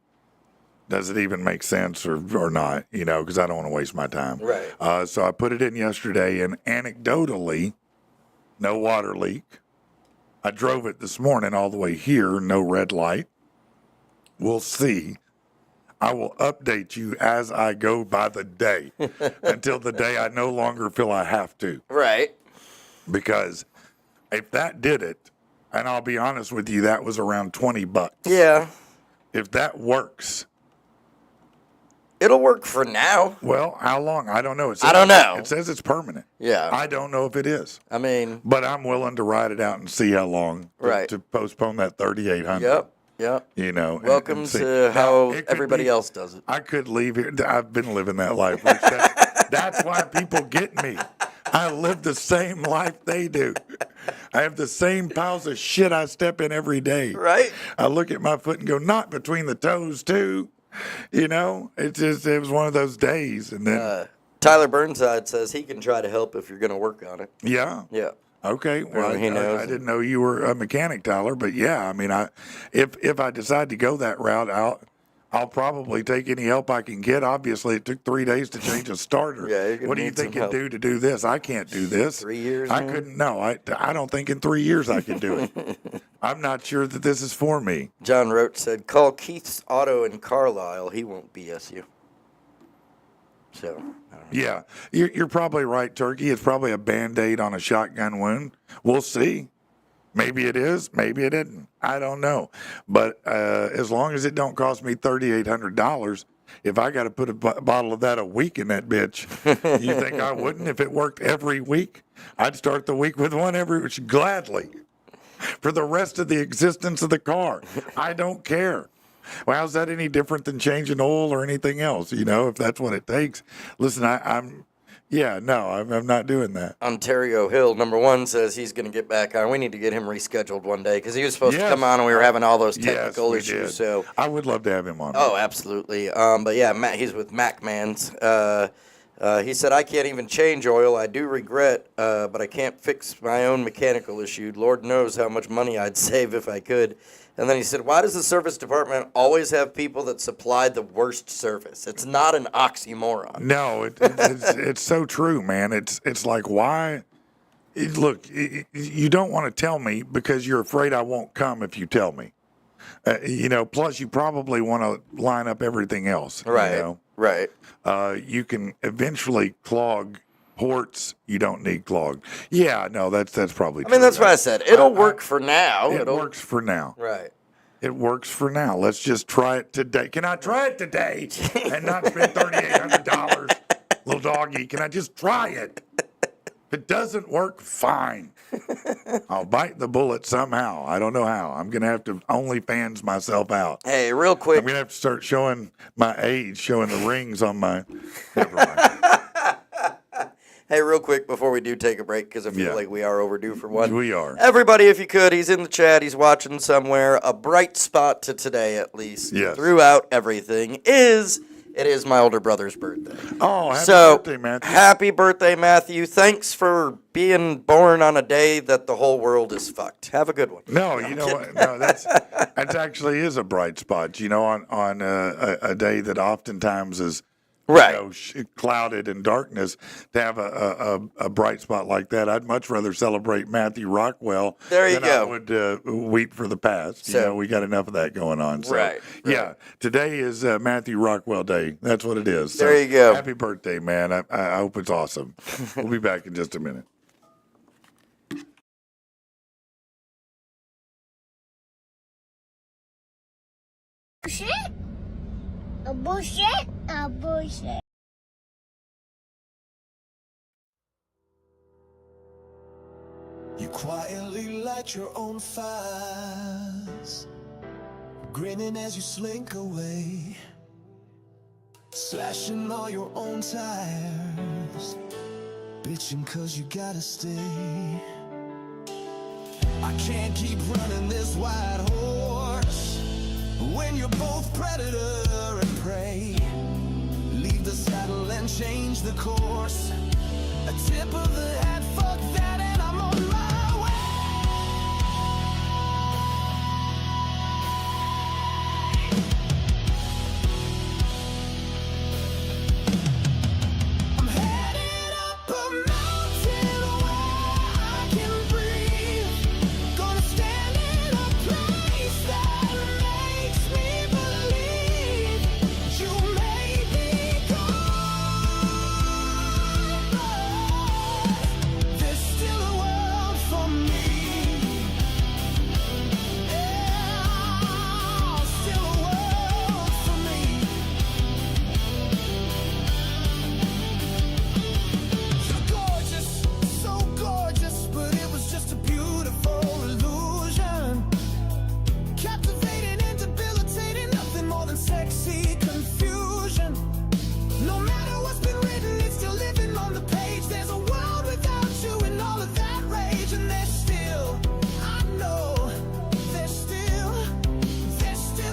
does it even make sense or not? Because I don't want to waste my time. Right. So I put it in yesterday, and anecdotally, no water leak. I drove it this morning all the way here, no red light. We'll see. I will update you as I go by the day until the day I no longer feel I have to. Right. Because if that did it, and I'll be honest with you, that was around $20. Yeah. If that works, It'll work for now. well, how long? I don't know. I don't know. It says it's permanent. Yeah. I don't know if it is. I mean, But I'm willing to ride it out and see how long Right. to postpone that 3,800. yep. Yep. And Welcome see. to Now, how it could everybody be- else does it. I could leave here. I've been living that life. Rich. That's why people get me. I live the same life they do. I have the same piles of shit I step in every day. Right. I look at my foot and go, not between the toes, too. It was one of those days. And then, Tyler Burnside says he can try to help if you're going to work on it. yeah. Yeah. Okay. Well, He knows. I didn't know you were a mechanic, Tyler, but yeah, I mean, if I decide to go that route, I'll probably take any help I can get. Obviously, it took 3 days to change a starter. Yeah, you're gonna what do you need think some it'd do to do this? I can't do this. 3 years, I man? couldn't. No, I don't think in 3 years I can do it. I'm not sure that this is for me. John Roach said, call Keith's Auto in Carlisle. He won't BS you. So, I don't know. Yeah, you're probably right, Turkey. It's probably a Band-Aid on a shotgun wound. We'll see. Maybe it is. Maybe it isn't. I don't know. But as long as it don't cost me $3,800, if I got to put a bottle of that a week in that bitch, you think I wouldn't? If it worked every week, I'd start the week with one gladly for the rest of the existence of the car. I don't care. Well, how's that any different than changing oil or anything else? If that's what it takes. Listen, I'm not doing that. Ontario Hill, number one, says he's going to get back on. We need to get him rescheduled one day because he was supposed to Yes. come on and we were having all those Yes, technical we issues. did. So, I would love to have him on. oh, absolutely. But yeah, Matt, he's with MacMans. He said, I can't even change oil. I do regret, but I can't fix my own mechanical issue. Lord knows how much money I'd save if I could. And then he said, why does the service department always have people that supply the worst service? It's not an oxymoron. No, it's so true, man. It's like, why? Look, you don't want to tell me because you're afraid I won't come if you tell me. Plus you probably want to line up everything else. Right, right. You can eventually clog ports you don't need clogged. Yeah, no, that's probably true. I mean, that's what I said. It'll work for now. It works for now. Right. It works for now. Let's just try it today. Can I try it today and not spend $3,800? Little doggy, can I just try it? If it doesn't work, fine. I'll bite the bullet somehow. I don't know how. I'm going to have to OnlyFans myself out. Hey, real quick. I'm going to have to start showing my age, showing the rings on my. Never mind. Hey, real quick before we do take a break, because I feel Yeah. like we are overdue for one. We are. Everybody, if you could, he's in the chat, he's watching somewhere. A bright spot to today, at least, Yes. throughout everything, it is my older brother's birthday. Oh, happy So, birthday, Matthew. happy birthday, Matthew. Thanks for being born on a day that the whole world is fucked. Have a good one. No, you know what? No, that's actually is a bright spot. You know, on a day that oftentimes is Right. clouded in darkness, to have a bright spot like that. I'd much rather celebrate Matthew Rockwell There you than go. I would weep for the past. So- You know, we got enough of that going on. So, Right. yeah, today is Matthew Rockwell Day. That's what it is. So, There you go. Happy birthday, man. I hope it's awesome. We'll be back in just a minute. Bullshit? A bullshit? A bullshit. You quietly light your own fires, grinning as you slink away, slashing all your own tires, bitching cause you gotta stay. I can't keep running this white horse when you're both predator and prey. Leave the saddle and change the course. A tip of the hat, fuck that, and I'm on my way. I'm headed up a mountain where I can breathe. Gonna stand in a place that makes me believe you may be gone, but there's still a world for me. Yeah, still a world for me. You're gorgeous, so gorgeous, but it was just a beautiful illusion. Captivating and debilitating, nothing more than sexy confusion. No matter what's been written, it's still living on the page. There's a world without you and all of that rage, and there's still, I know, there's still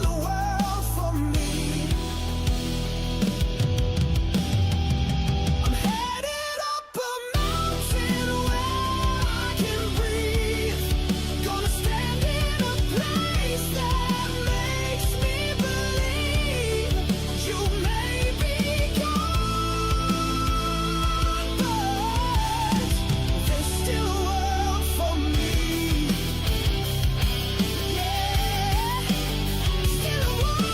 a world for me. I'm headed up a mountain where I can breathe. Gonna stand in a place that makes me believe you may be gone, but there's still a world for me. Yeah, still a world.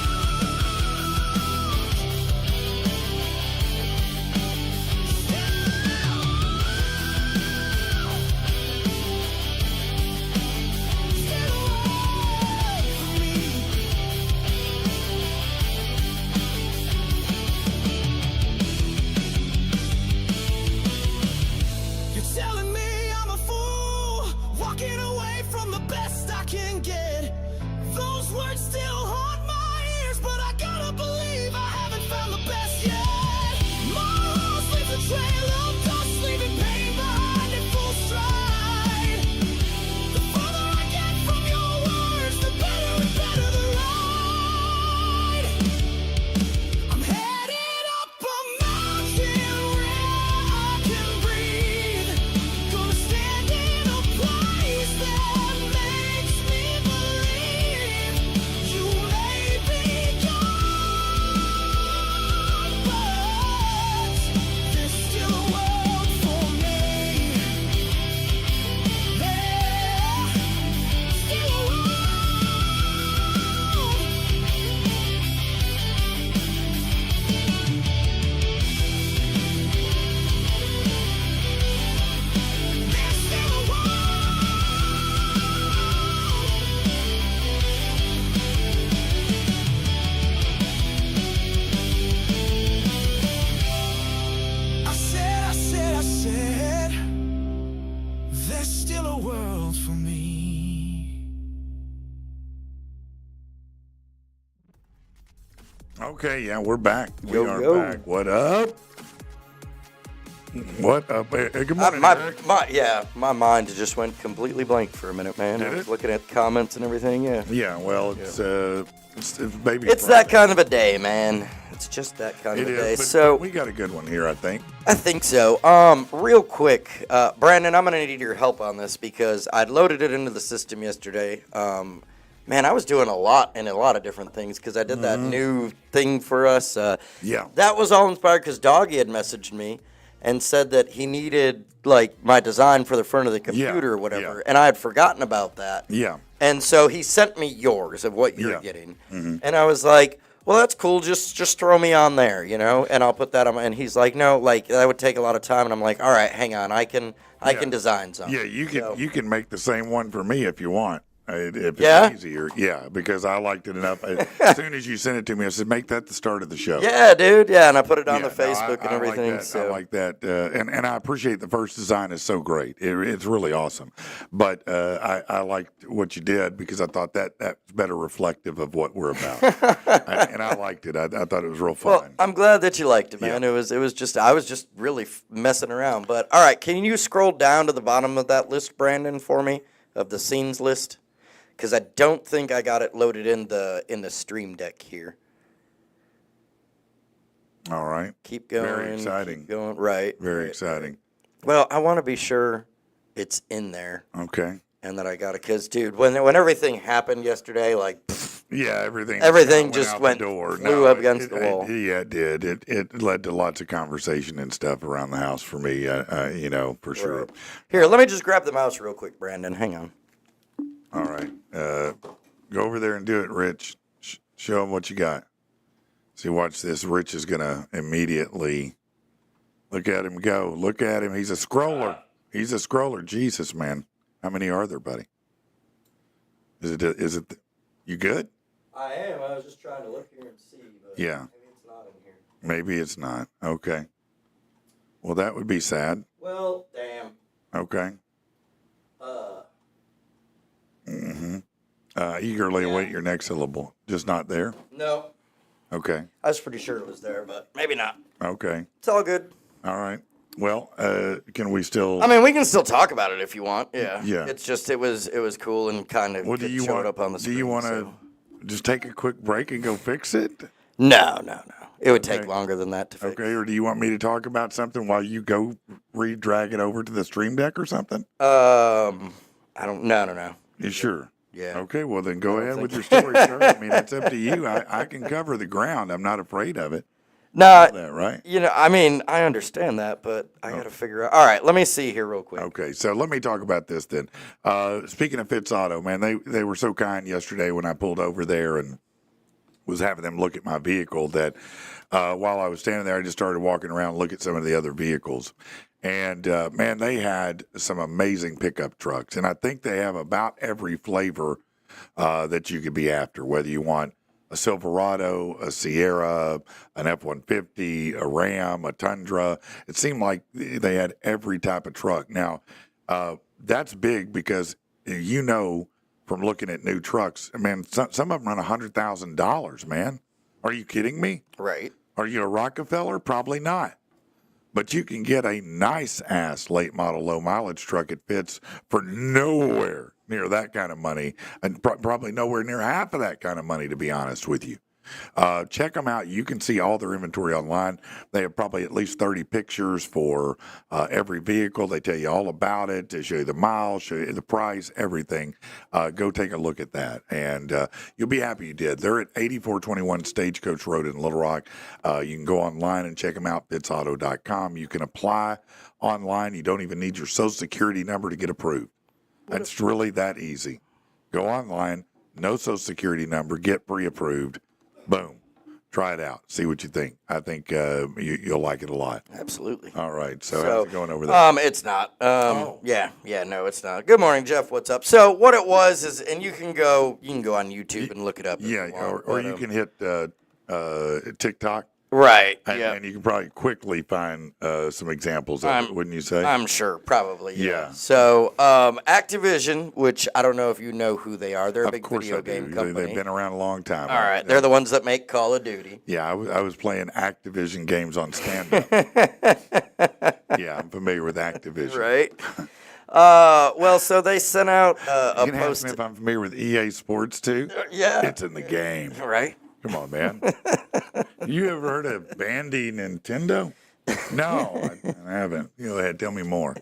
You're telling me I'm a fool, walking away from the best I can get. Those words still haunt my ears, but I gotta believe I haven't found the best yet. My horse leaves a trail of dust, leaving pain behind in full stride. The farther I get from your words, the better and better the ride. I'm headed up a mountain where I can breathe. Gonna stand in a place that makes me believe you there's still a world for me. Okay, yeah, we're back. We Yo, are yo. back. What up? What up? Hey, good morning, my, Eric. my mind just went completely blank for a minute, man. Did I was it? looking at the comments and everything. Yeah, Yeah, well, it's baby. it's Friday. that kind of a day, man. It's just that kind It of a day. is, but So we got a good one here, I think. I think so. Real quick, Brandon, I'm gonna need your help on this because I'd loaded it into the system yesterday. Man, I was doing a lot of different things because I did that new thing for us. Yeah. That was all inspired because Doggy had messaged me and said that he needed like my design for the front of the computer or whatever, yeah. and I had forgotten about that. Yeah. And so he sent me yours of what you're Yeah. getting, and I was like, "Well, that's cool. Just throw me on there, you know, and I'll put that on." And he's like, "No, like that would take a lot of time." And I'm like, "All right, hang on, I can design something." Yeah, you can So- you can make the same one for me if you want. If it's Yeah? easier. Yeah, because I liked it enough. As soon as you sent it to me, I said, make that the start of the show. Yeah, dude. Yeah, and I put it on Yeah, the Facebook and I everything. Like that. So I like that, and I appreciate the first design is so great. It's really awesome. But I liked what you did because I thought that's better reflective of what we're about, and I liked it. I thought it was real fun. well, I'm glad that you liked it, man. Yeah. It was just I was just really messing around. But all right, can you scroll down to the bottom of that list, Brandon, for me of the scenes list? Because I don't think I got it loaded in the Stream Deck here. All right. Keep going. Very exciting. Keep going. Right. Very right. exciting. Well, I want to be sure it's in there Okay. and that I got it. Because, dude, when everything happened yesterday, like, Yeah, everything Everything kinda just out went- the door. flew up against the wall. Yeah, it did. It led to lots of conversation and stuff around the house for me. For sure. Right. Here, let me just grab the mouse real quick, Brandon. Hang on. All right, go over there and do it, Rich. Show him what you got. See, watch this. Rich is gonna immediately look at him go. Look at him. He's a scroller. He's a scroller. Jesus, man. How many are there, buddy? Is it? You good? I am. I was just trying to look here and see, but Yeah. maybe it's not in here. Maybe it's not. Okay. Well, that would be sad. Well, damn. Okay. Eagerly await your next syllable. Just not there? No. Okay. I was pretty sure it was there, but maybe not. Okay. It's all good. All right. Well, can we still? I mean, we can still talk about it if you want. Yeah. Yeah. It's just it was cool and kind of Well, do you showed want? up on the Do screen. you want to so- just take a quick break and go fix it? No. It would take Okay. longer than that to fix. Okay. Or do you want me to talk about something while you go drag it over to the Stream Deck or something? I don't. No. You sure? Yeah. Okay. Well, then go ahead with your story, sir. I mean, it's up to you. I can cover the ground. I'm not afraid of it. No. That right? You know, I mean, I understand that, but I got to figure out. All right, let me see here real quick. Okay, so let me talk about this then. Speaking of Fitz Auto, man, they were so kind yesterday when I pulled over there and was having them look at my vehicle that while I was standing there, I just started walking around and look at some of the other vehicles. And, man, they had some amazing pickup trucks. And I think they have about every flavor that you could be after, whether you want a Silverado, a Sierra, an F-150, a Ram, a Tundra. It seemed like they had every type of truck. Now, that's big because you know from looking at new trucks, man, some of them run $100,000, man. Are you kidding me? Right. Are you a Rockefeller? Probably not. But you can get a nice ass late model low mileage truck at Fitz for nowhere near that kind of money, and probably nowhere near half of that kind of money, to be honest with you. Check them out. You can see all their inventory online. They have probably at least 30 pictures for every vehicle. They tell you all about it. They show you the miles, show you the price, everything. Go take a look at that, and you'll be happy you did. They're at 8421 Stagecoach Road in Little Rock. You can go online and check them out, fitzauto.com. You can apply online. You don't even need your Social Security number to get approved. It's really that easy. Go online, no Social Security number, get pre-approved. Boom. Try it out. See what you think. I think you'll like it a lot. Absolutely. All right. So how's it going over there? It's not. Yeah, no, it's not. Good morning, Jeff. What's up? So what it was is, and you can go on YouTube and look it up. if Yeah, you want, or but, you can hit TikTok. Right. And, Yeah. and you can probably quickly find some examples of it, wouldn't you say? I'm sure, probably. Yeah. So, Activision, which I don't know if you know who they are. They're a Of big course video I do. game company. They've been around a long time. All right. They're the ones that make Call of Duty. Yeah, I was playing Activision games on stand-up. Yeah, I'm familiar with Activision. Right. Well, so they sent out a You can ask post. me if I'm familiar with EA Sports too. Yeah. It's in the game. Right. Come on, man. You ever heard of Bandy Nintendo? No, I haven't. You go ahead, tell me more.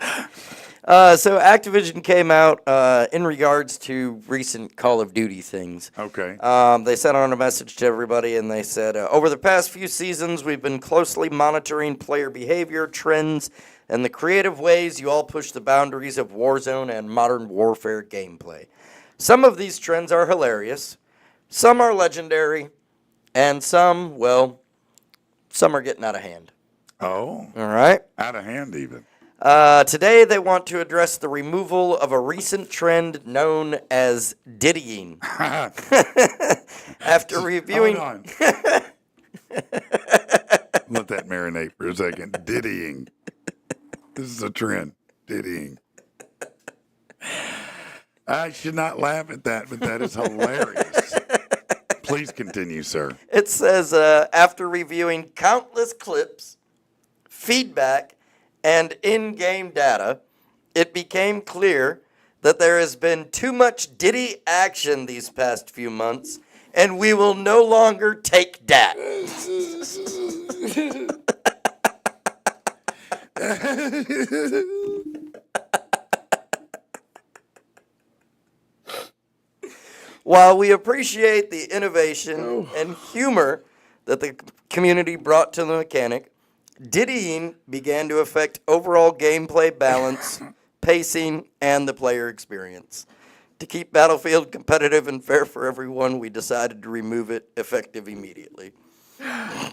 So Activision came out in regards to recent Call of Duty things. Okay. They sent out a message to everybody, and they said, over the past few seasons, we've been closely monitoring player behavior, trends, and the creative ways you all push the boundaries of Warzone and Modern Warfare gameplay. Some of these trends are hilarious, some are legendary, and some, well, some are getting out of hand. Oh, All right? out of hand even. Today, they want to address the removal of a recent trend known as diddying. After reviewing, Hold on. Let that marinate for a second. Diddying. This is a trend. Diddying. I should not laugh at that, but that is hilarious. Please continue, sir. it says, after reviewing countless clips, feedback, and in-game data, it became clear that there has been too much Diddy action these past few months, and we will no longer take that. While we appreciate the innovation and humor that the community brought to the mechanic, diddying began to affect overall gameplay balance, pacing, and the player experience. To keep Battlefield competitive and fair for everyone, we decided to remove it effective immediately.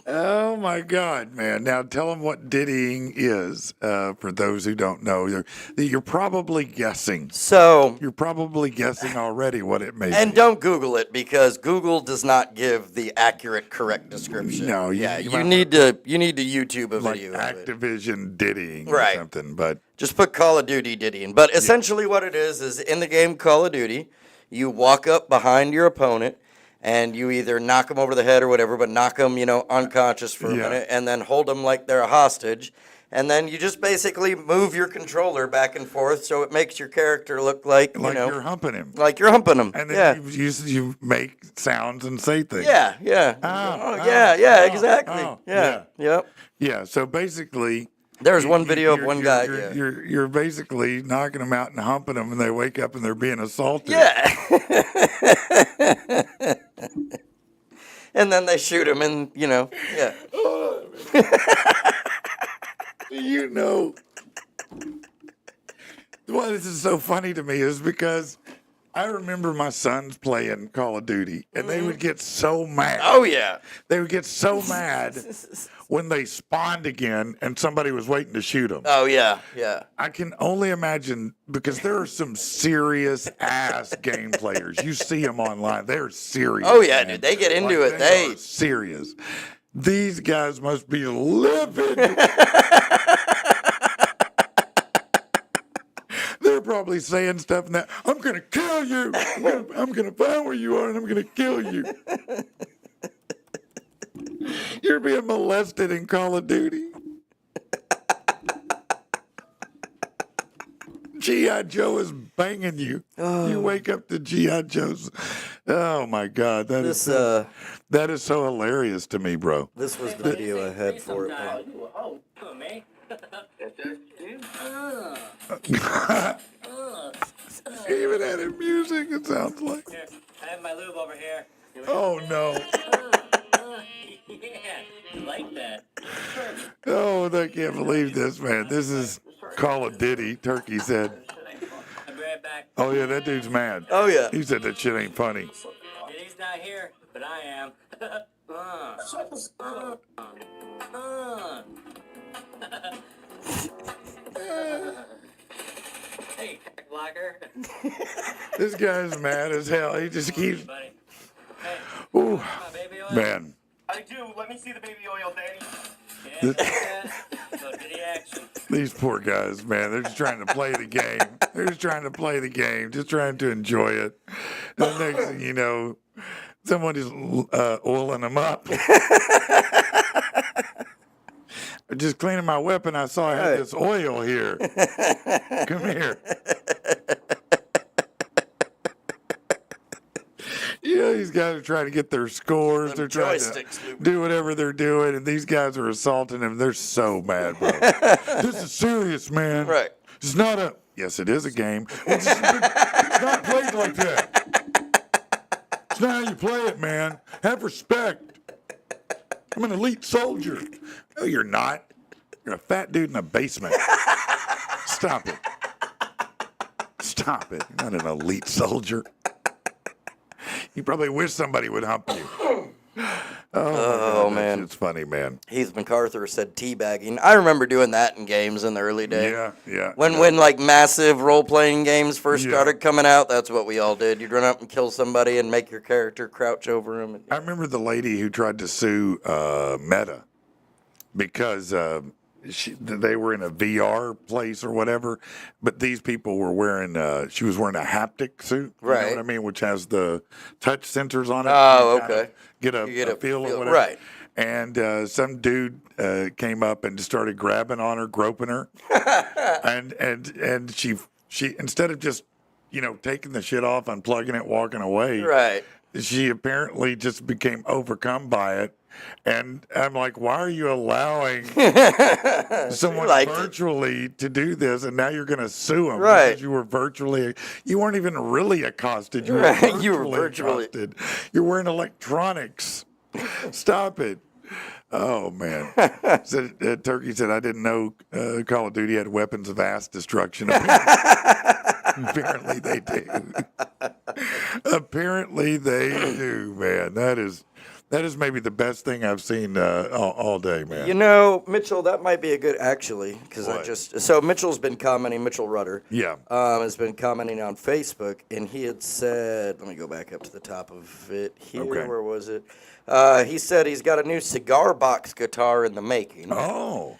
Oh my God, man! Now tell them what diddying is. For those who don't know, you're probably guessing. So, You're probably guessing already what it may and be. don't Google it because Google does not give the accurate, correct description. No, you might- need to YouTube a Like video of it. Activision diddying Right. or something, but Just put Call of Duty diddying. But essentially what it is in the game Call of Duty, you walk up behind your opponent and you either knock them over the head or whatever, but knock them, unconscious for a Yeah. minute and then hold them like they're a hostage. And then you just basically move your controller back and forth so it makes your character look like, you're humping him. like you're humping them. And yeah. then you make sounds and say things. Yeah, yeah. Exactly. yeah. Yep. Yeah, so basically, There's one video of one guy. You're basically knocking them out and humping them, and they wake up and they're being assaulted. Yeah. And then they shoot him, and yeah. You know, why this is so funny to me is because I remember my sons playing Call of Duty, and they would get so mad. Oh yeah. They would get so mad when they spawned again and somebody was waiting to shoot them. Oh yeah. Yeah. I can only imagine because there are some serious ass game players. You see them online; they're serious. Oh yeah, man. dude. They get into Like, it. They They are serious. These guys must be livid. They're probably saying stuff and that I'm gonna kill you. I'm gonna find where you are and I'm gonna kill you. You're being molested in Call of Duty. G.I. Joe is banging you. You wake up to G.I. Joe's. Oh my God, that is so hilarious to me, bro. This was the video I had for it. Man. Even added music, it sounds like. Here, I have my lube over here. Oh no. Yeah, you like that? Oh, I can't believe this, man. This is Call of Duty, Turkey said. I'll be right back. Oh yeah, that dude's mad. Oh yeah. He said that shit ain't funny. He's not here, but I am. Hey, blocker. This guy's mad as hell. He just keeps, Buddy. Hey, ooh, my baby oil. man. I do. Let me see the baby oil, Daddy. Yeah, look at the action. These poor guys, man, they're just trying to play the game. They're just trying to play the game, just trying to enjoy it. And the next thing you know, somebody's oiling them up. Just cleaning my weapon, I saw I had this oil here. Come here. These guys are trying to get their scores. They're trying to do whatever they're doing, and these guys are assaulting them. They're so mad, bro. This is serious, man. Right. It's not a. Yes, it is a game. It's not played like that. It's not how you play it, man. Have respect. I'm an elite soldier. No, you're not. You're a fat dude in a basement. Stop it. Stop it. You're not an elite soldier. You probably wish somebody would hump you. Oh man. It's funny, man. Heath MacArthur said teabagging. I remember doing that in games in the early days. Yeah. When like massive role-playing games first started coming out, that's what we all did. You'd run up and kill somebody and make your character crouch over him. I remember the lady who tried to sue Meta because they were in a VR place or whatever, but these people were wearing, she was wearing a haptic suit, you know what I mean, which has the touch sensors on it. Oh, okay. Get a feel or whatever. Right. And some dude came up and just started grabbing on her, groping her, and she instead of just taking the shit off, unplugging it, walking away, right, she apparently just became overcome by it. And I'm like, why are you allowing someone virtually to do this? And now you're going to sue them because you were virtually, you weren't even really accosted. You were virtually accosted. You're wearing electronics. Stop it. Oh, man. Turkey said, I didn't know Call of Duty had weapons of ass destruction. Apparently they do. Apparently they do, man. That is maybe the best thing I've seen all day, man. Mitchell, that might be a good, actually, because so Mitchell's been commenting, Mitchell Rudder. Yeah. Has been commenting on Facebook, and he had said, let me go back up to the top of it here. Okay. Where was it? He said he's got a new cigar box guitar in the making. Oh.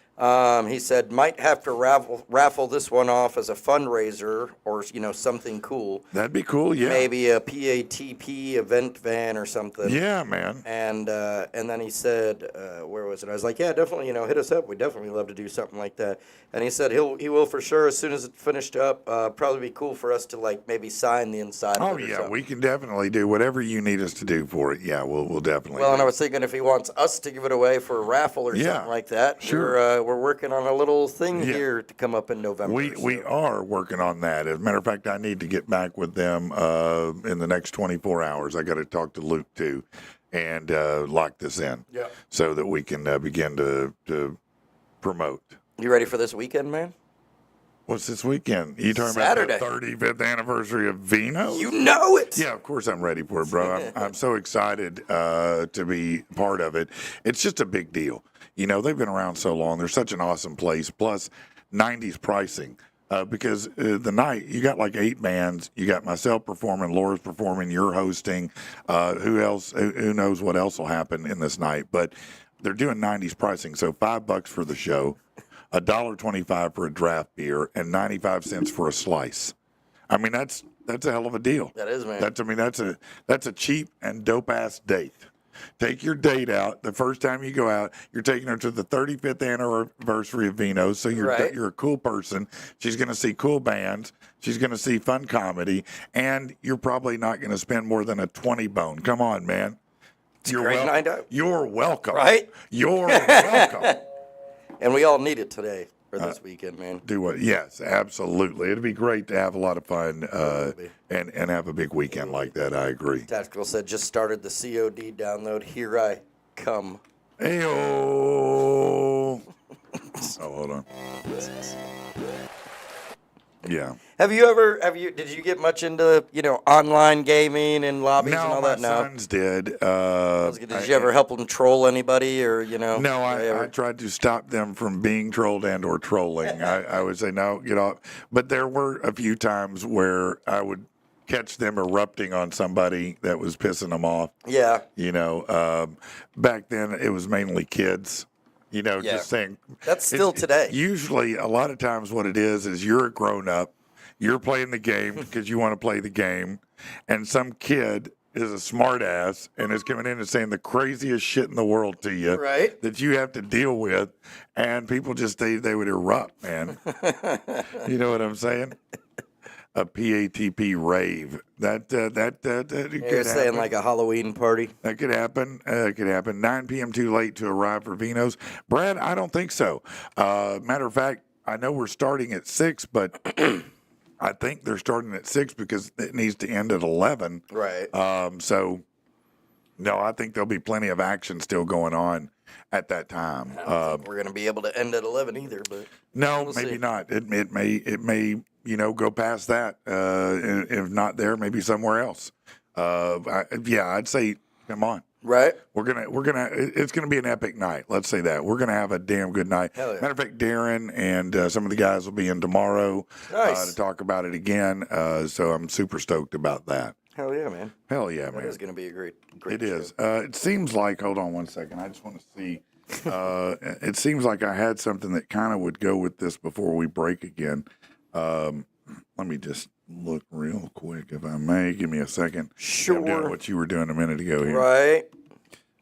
He said might have to raffle this one off as a fundraiser or something cool. That'd be cool, yeah. Maybe a PATP event van or something. Yeah, man. And then he said, where was it? I was like, yeah, definitely. Hit us up. We'd definitely love to do something like that. And he said he will for sure as soon as it's finished up. Probably be cool for us to maybe sign the inside. Oh of it. Yeah, we can definitely do whatever you need us to do for it. Yeah, we'll definitely. Well, and I was thinking if he wants us to give it away for a raffle or something like that. Sure. We're working on a little thing here to come up in November. We are working on that. As a matter of fact, I need to get back with them in the next 24 hours. I got to talk to Luke too, and lock this in, so that we can begin to promote. You ready for this weekend, man? What's this weekend? You talking Saturday. About the 35th anniversary of Vino? You know it. Yeah, of course I'm ready for it, bro. I'm so excited to be part of it. It's just a big deal. They've been around so long. They're such an awesome place. Plus, 90s pricing. Because the night, you got like 8 bands. You got myself performing, Laura's performing, you're hosting. Who else? Who knows what else will happen in this night? But they're doing 90s pricing. So $5 for the show, $1.25 for a draft beer, and 95 cents for a slice. I mean, that's a hell of a deal. That is, man. That's a cheap and dope ass date. Take your date out. The first time you go out, you're taking her to the 35th anniversary of Vino. So you're a cool person. She's going to see cool bands. She's going to see fun comedy, and you're probably not going to spend more than a 20 bone. Come on, man. Great night out. You're welcome. Right? You're welcome. And we all need it today for this weekend, man. Do what? Yes, absolutely. It'd be great to have a lot of fun and have a big weekend like that. I agree. Tactical said just started the COD download. Here I come. Hey-oh. Oh, hold on. Yeah. Did you get much into, online gaming and lobbies and all that? No, my sons did. Did you ever help them troll anybody or, No, I tried to stop them from being trolled and or trolling. I would say, no, get off. But there were a few times where I would catch them erupting on somebody that was pissing them off. Yeah. Back then it was mainly kids. Yeah. Just saying. That's still today. Usually, a lot of times, what it is you're a grown up, you're playing the game because you want to play the game, and some kid is a smart ass and is coming in and saying the craziest shit in the world to you, Right. that you have to deal with, and people just they would erupt, man. You know what I'm saying? A PATP rave. That You're could saying happen. like a Halloween party? That could happen. It could happen. 9 p.m. too late to arrive for Vino's. Brad, I don't think so. Matter of fact, I know we're starting at 6, but I think they're starting at 6 because it needs to end at 11. Right. So, no, I think there'll be plenty of action still going on at that time. I don't think we're going to be able to end at 11 either, but No, we'll maybe see. not. It may go past that. If not there, maybe somewhere else. I'd say come on. Right. It's gonna be an epic night. Let's say that. We're gonna have a damn good night. Hell yeah. Matter of fact, Darren and some of the guys will be in tomorrow Nice. to talk about it again. So I'm super stoked about that. Hell yeah, man. Hell yeah, That man. is going to be a great It show. is. It seems like. Hold on one second. I just want to see. It seems like I had something that kind of would go with this before we break again. Let me just look real quick, if I may. Give me a second. Sure. I'm doing what you were doing a minute ago here. Right.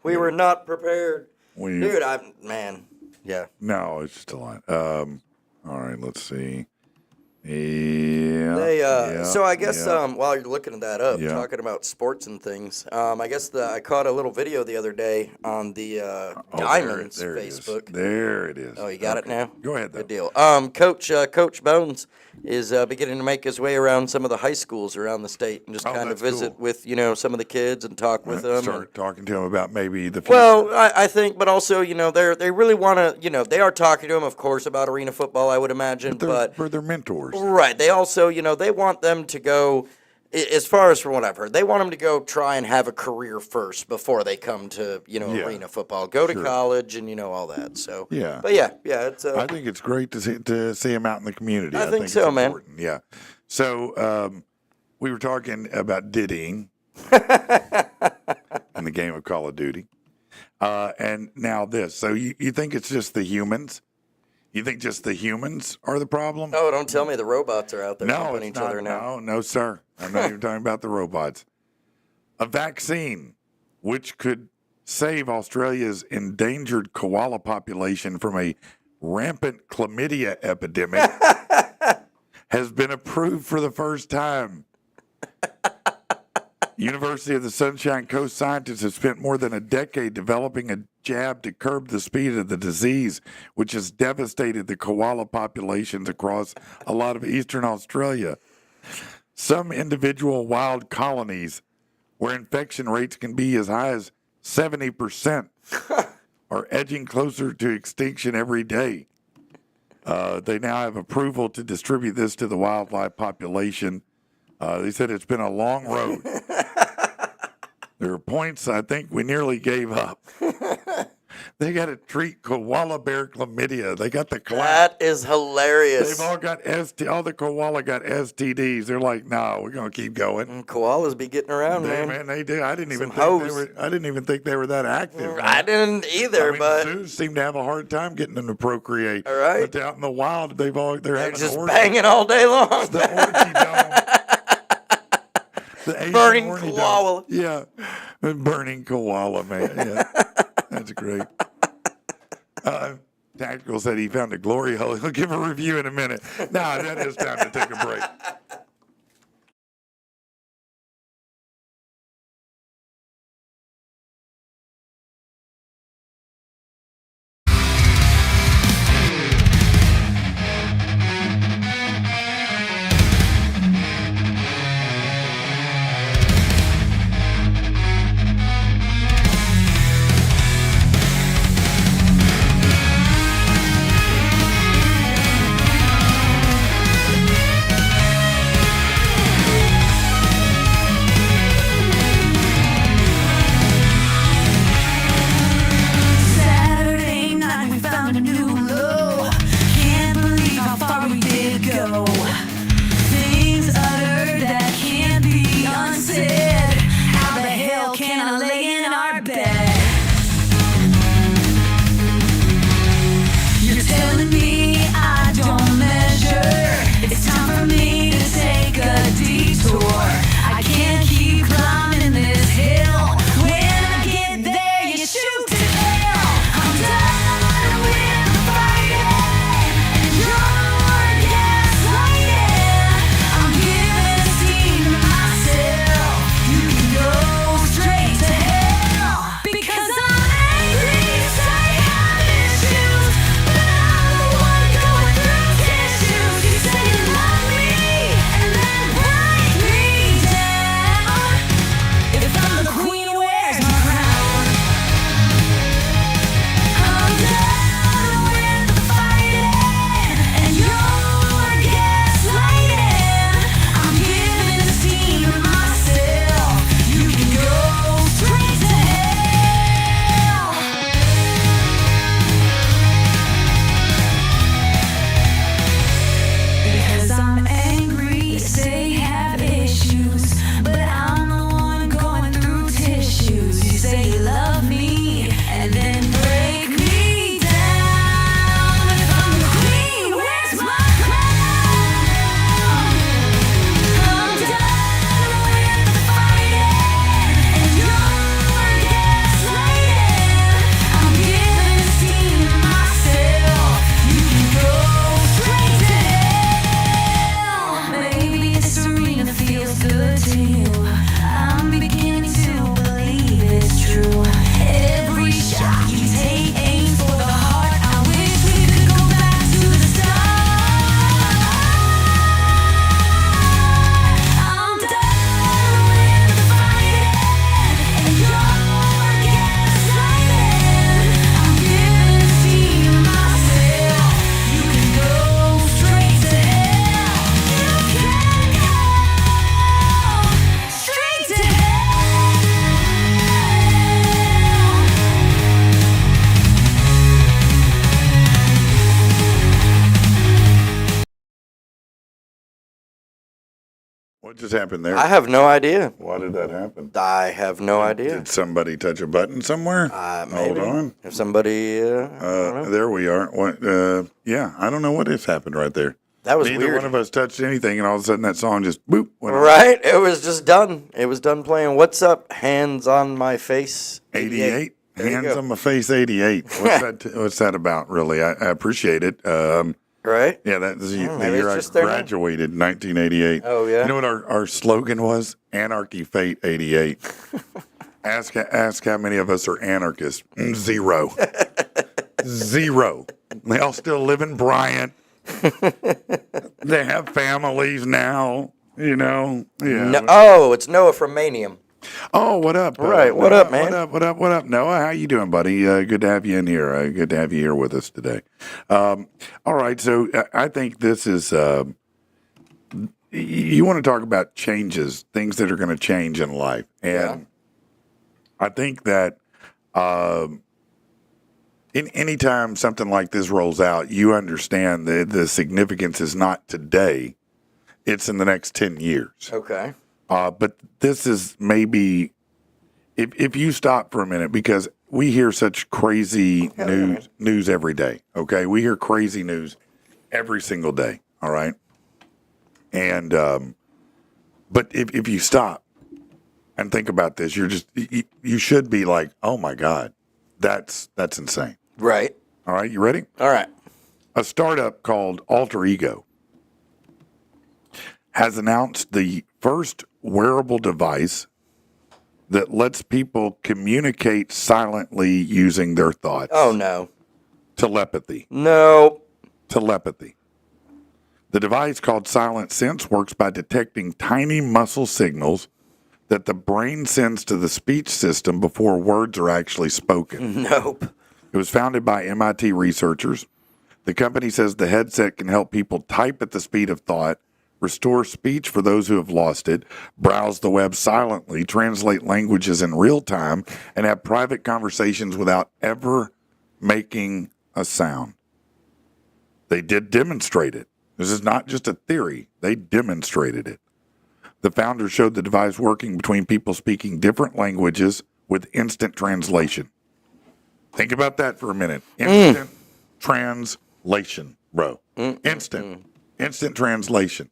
We were not prepared. We- Dude, yeah. No, it's just a lot. All right, let's see. Yeah. So I guess while you're looking that up, Yeah. talking about sports and things, I guess I caught a little video the other day on the Diamonds there it is. Facebook. There it is. Oh, you got it now? Go ahead, though. Good deal. Coach Bones is beginning to make his way around some of the high schools around the state and just Oh, kind of that's visit cool. with some of the kids and talk with them. Start talking to him about maybe the future. Well, I think, but also, they really want to, they are talking to him, of course, about arena football, I would imagine, but for their mentors. right, they also, they want them to go, as far as from what I've heard, they want them to go try and have a career first before they come to, arena football, go to college and, all that. So, Yeah. But yeah, it's. I think it's great to see him out in the community. I think it's so, man. important. Yeah. So we were talking about diddying in the game of Call of Duty, and now this. So you think it's just the humans? You think just the humans are the problem? Oh, don't tell me the robots are out there No, helping it's each not. other now. No, sir. I'm not even talking about the robots. A vaccine which could save Australia's endangered koala population from a rampant chlamydia epidemic has been approved for the first time. University of the Sunshine Coast scientists have spent more than a decade developing a jab to curb the speed of the disease, which has devastated the koala populations across a lot of eastern Australia. Some individual wild colonies where infection rates can be as high as 70% are edging closer to extinction every day. They now have approval to distribute this to the wildlife population. They said it's been a long road. There are points I think we nearly gave up. They got to treat koala bear chlamydia. They got the clap. That is hilarious. They've all got all the koala got STDs. They're like, no, we're gonna keep going. Koalas be getting around, man. They do. I didn't even Some think hoes. I didn't even think they were that active. I didn't either, I mean, but zoos seem to have a hard time getting them to procreate. All right. But out in the wild, they're they're having just orgy. banging all day long. The orgy dome. The Asian Burning orgy dome. koala. Yeah, burning koala, man. Yeah, that's great. Tactical said he found a glory hole. He'll give a review in a minute. Nah, that is time to take a break. What just happened there? I have no idea. Why did that happen? I have no idea. Did somebody touch a button somewhere? Maybe. Hold on. If somebody, I don't know. There we are. What? Yeah, I don't know what has happened right there. That was Neither weird. one of us touched anything, and all of a sudden that song just boop went on. Right? It was just done. It was done playing. What's up? Hands on my face. 88. There you Hands go. on my face. 88. What's that about? Really, I appreciate it. Right? Yeah, that's the maybe year it's I just their name. graduated, 1988. Oh, yeah? You know what our slogan was? Anarchy Fate 88. Ask how many of us are anarchists. 0. 0. They all still live in Bryant. They have families now, you know. Yeah. No, oh, it's Noah from Manium. Oh, what up? Right, what up, man? What up? Noah, how you doing, buddy? Good to have you in here. Good to have you here with us today. All right, so I think this is, you want to talk about changes, things that are going to change in life. And I think that anytime something like this rolls out, you understand that the significance is not today, it's in the next 10 years. Okay. But this is maybe, if you stop for a minute, because we hear such crazy news every day, okay? We hear crazy news every single day, all right? And, but if you stop and think about this, you should be like, oh my God, that's insane. Right. All right, you ready? All right. A startup called Alter Ego has announced the first wearable device that lets people communicate silently using their thoughts. Oh, no. Telepathy. No. Telepathy. The device called Silent Sense works by detecting tiny muscle signals that the brain sends to the speech system before words are actually spoken. Nope. It was founded by MIT researchers. The company says the headset can help people type at the speed of thought, restore speech for those who have lost it, browse the web silently, translate languages in real time, and have private conversations without ever making a sound. They did demonstrate it. This is not just a theory. They demonstrated it. The founder showed the device working between people speaking different languages with instant translation. Think about that for a minute. Instant translation, bro. Instant translation.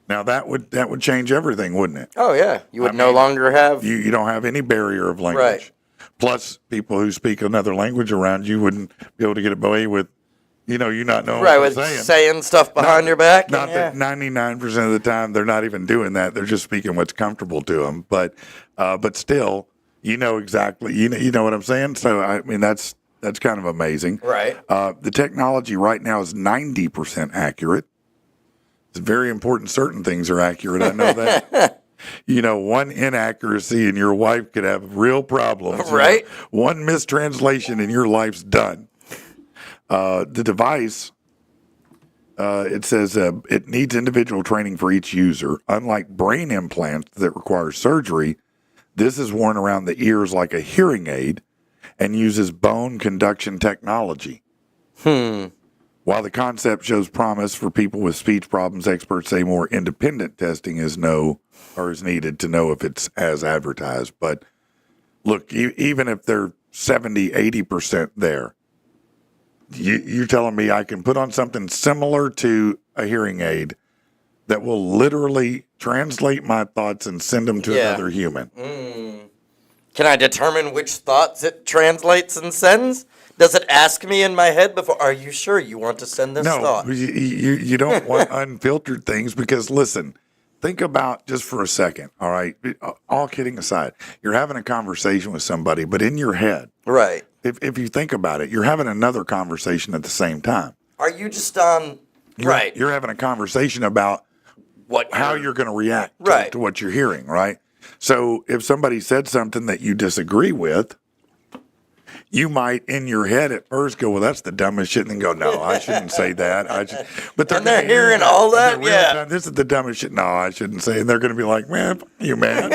Now that would change everything, wouldn't it? Oh, yeah. You would I no mean, longer have. You don't have any barrier of language. Right. Plus, people who speak another language around you wouldn't be able to get away with, you not knowing Right, what with they're saying. saying stuff behind your back. Not and, that 99% of the time they're not even doing that. They're just speaking what's comfortable to them. But still, exactly. You know what I'm saying? So I mean that's kind of amazing. Right. The technology right now is 90% accurate. It's very important. Certain things are accurate. I know that. One inaccuracy and your wife could have real problems. Right. One mistranslation and your life's done. The device, it says it needs individual training for each user. Unlike brain implants that require surgery, this is worn around the ears like a hearing aid and uses bone conduction technology. While the concept shows promise for people with speech problems, experts say more independent testing is needed to know if it's as advertised. But look, even if they're 70, 80% there, you're telling me I can put on something similar to a hearing aid that will literally translate my thoughts and send them to another human. Can I determine which thoughts it translates and sends? Does it ask me in my head before, are you sure you want to send this No, thought? you don't want unfiltered things because, listen, think about just for a second, all right? All kidding aside, you're having a conversation with somebody, but in your head, Right. if you think about it, you're having another conversation at the same time. Are you just on, right. You're having a conversation about how you're going to react Right. to what you're hearing, right? So if somebody said something that you disagree with, you might, in your head at first, go, well, that's the dumbest shit, and then go, no, I shouldn't say that. But And they're hearing all that? in real Yeah. time, this is the dumbest shit. No, I shouldn't say. And they're going to be like, man, fuck you, man.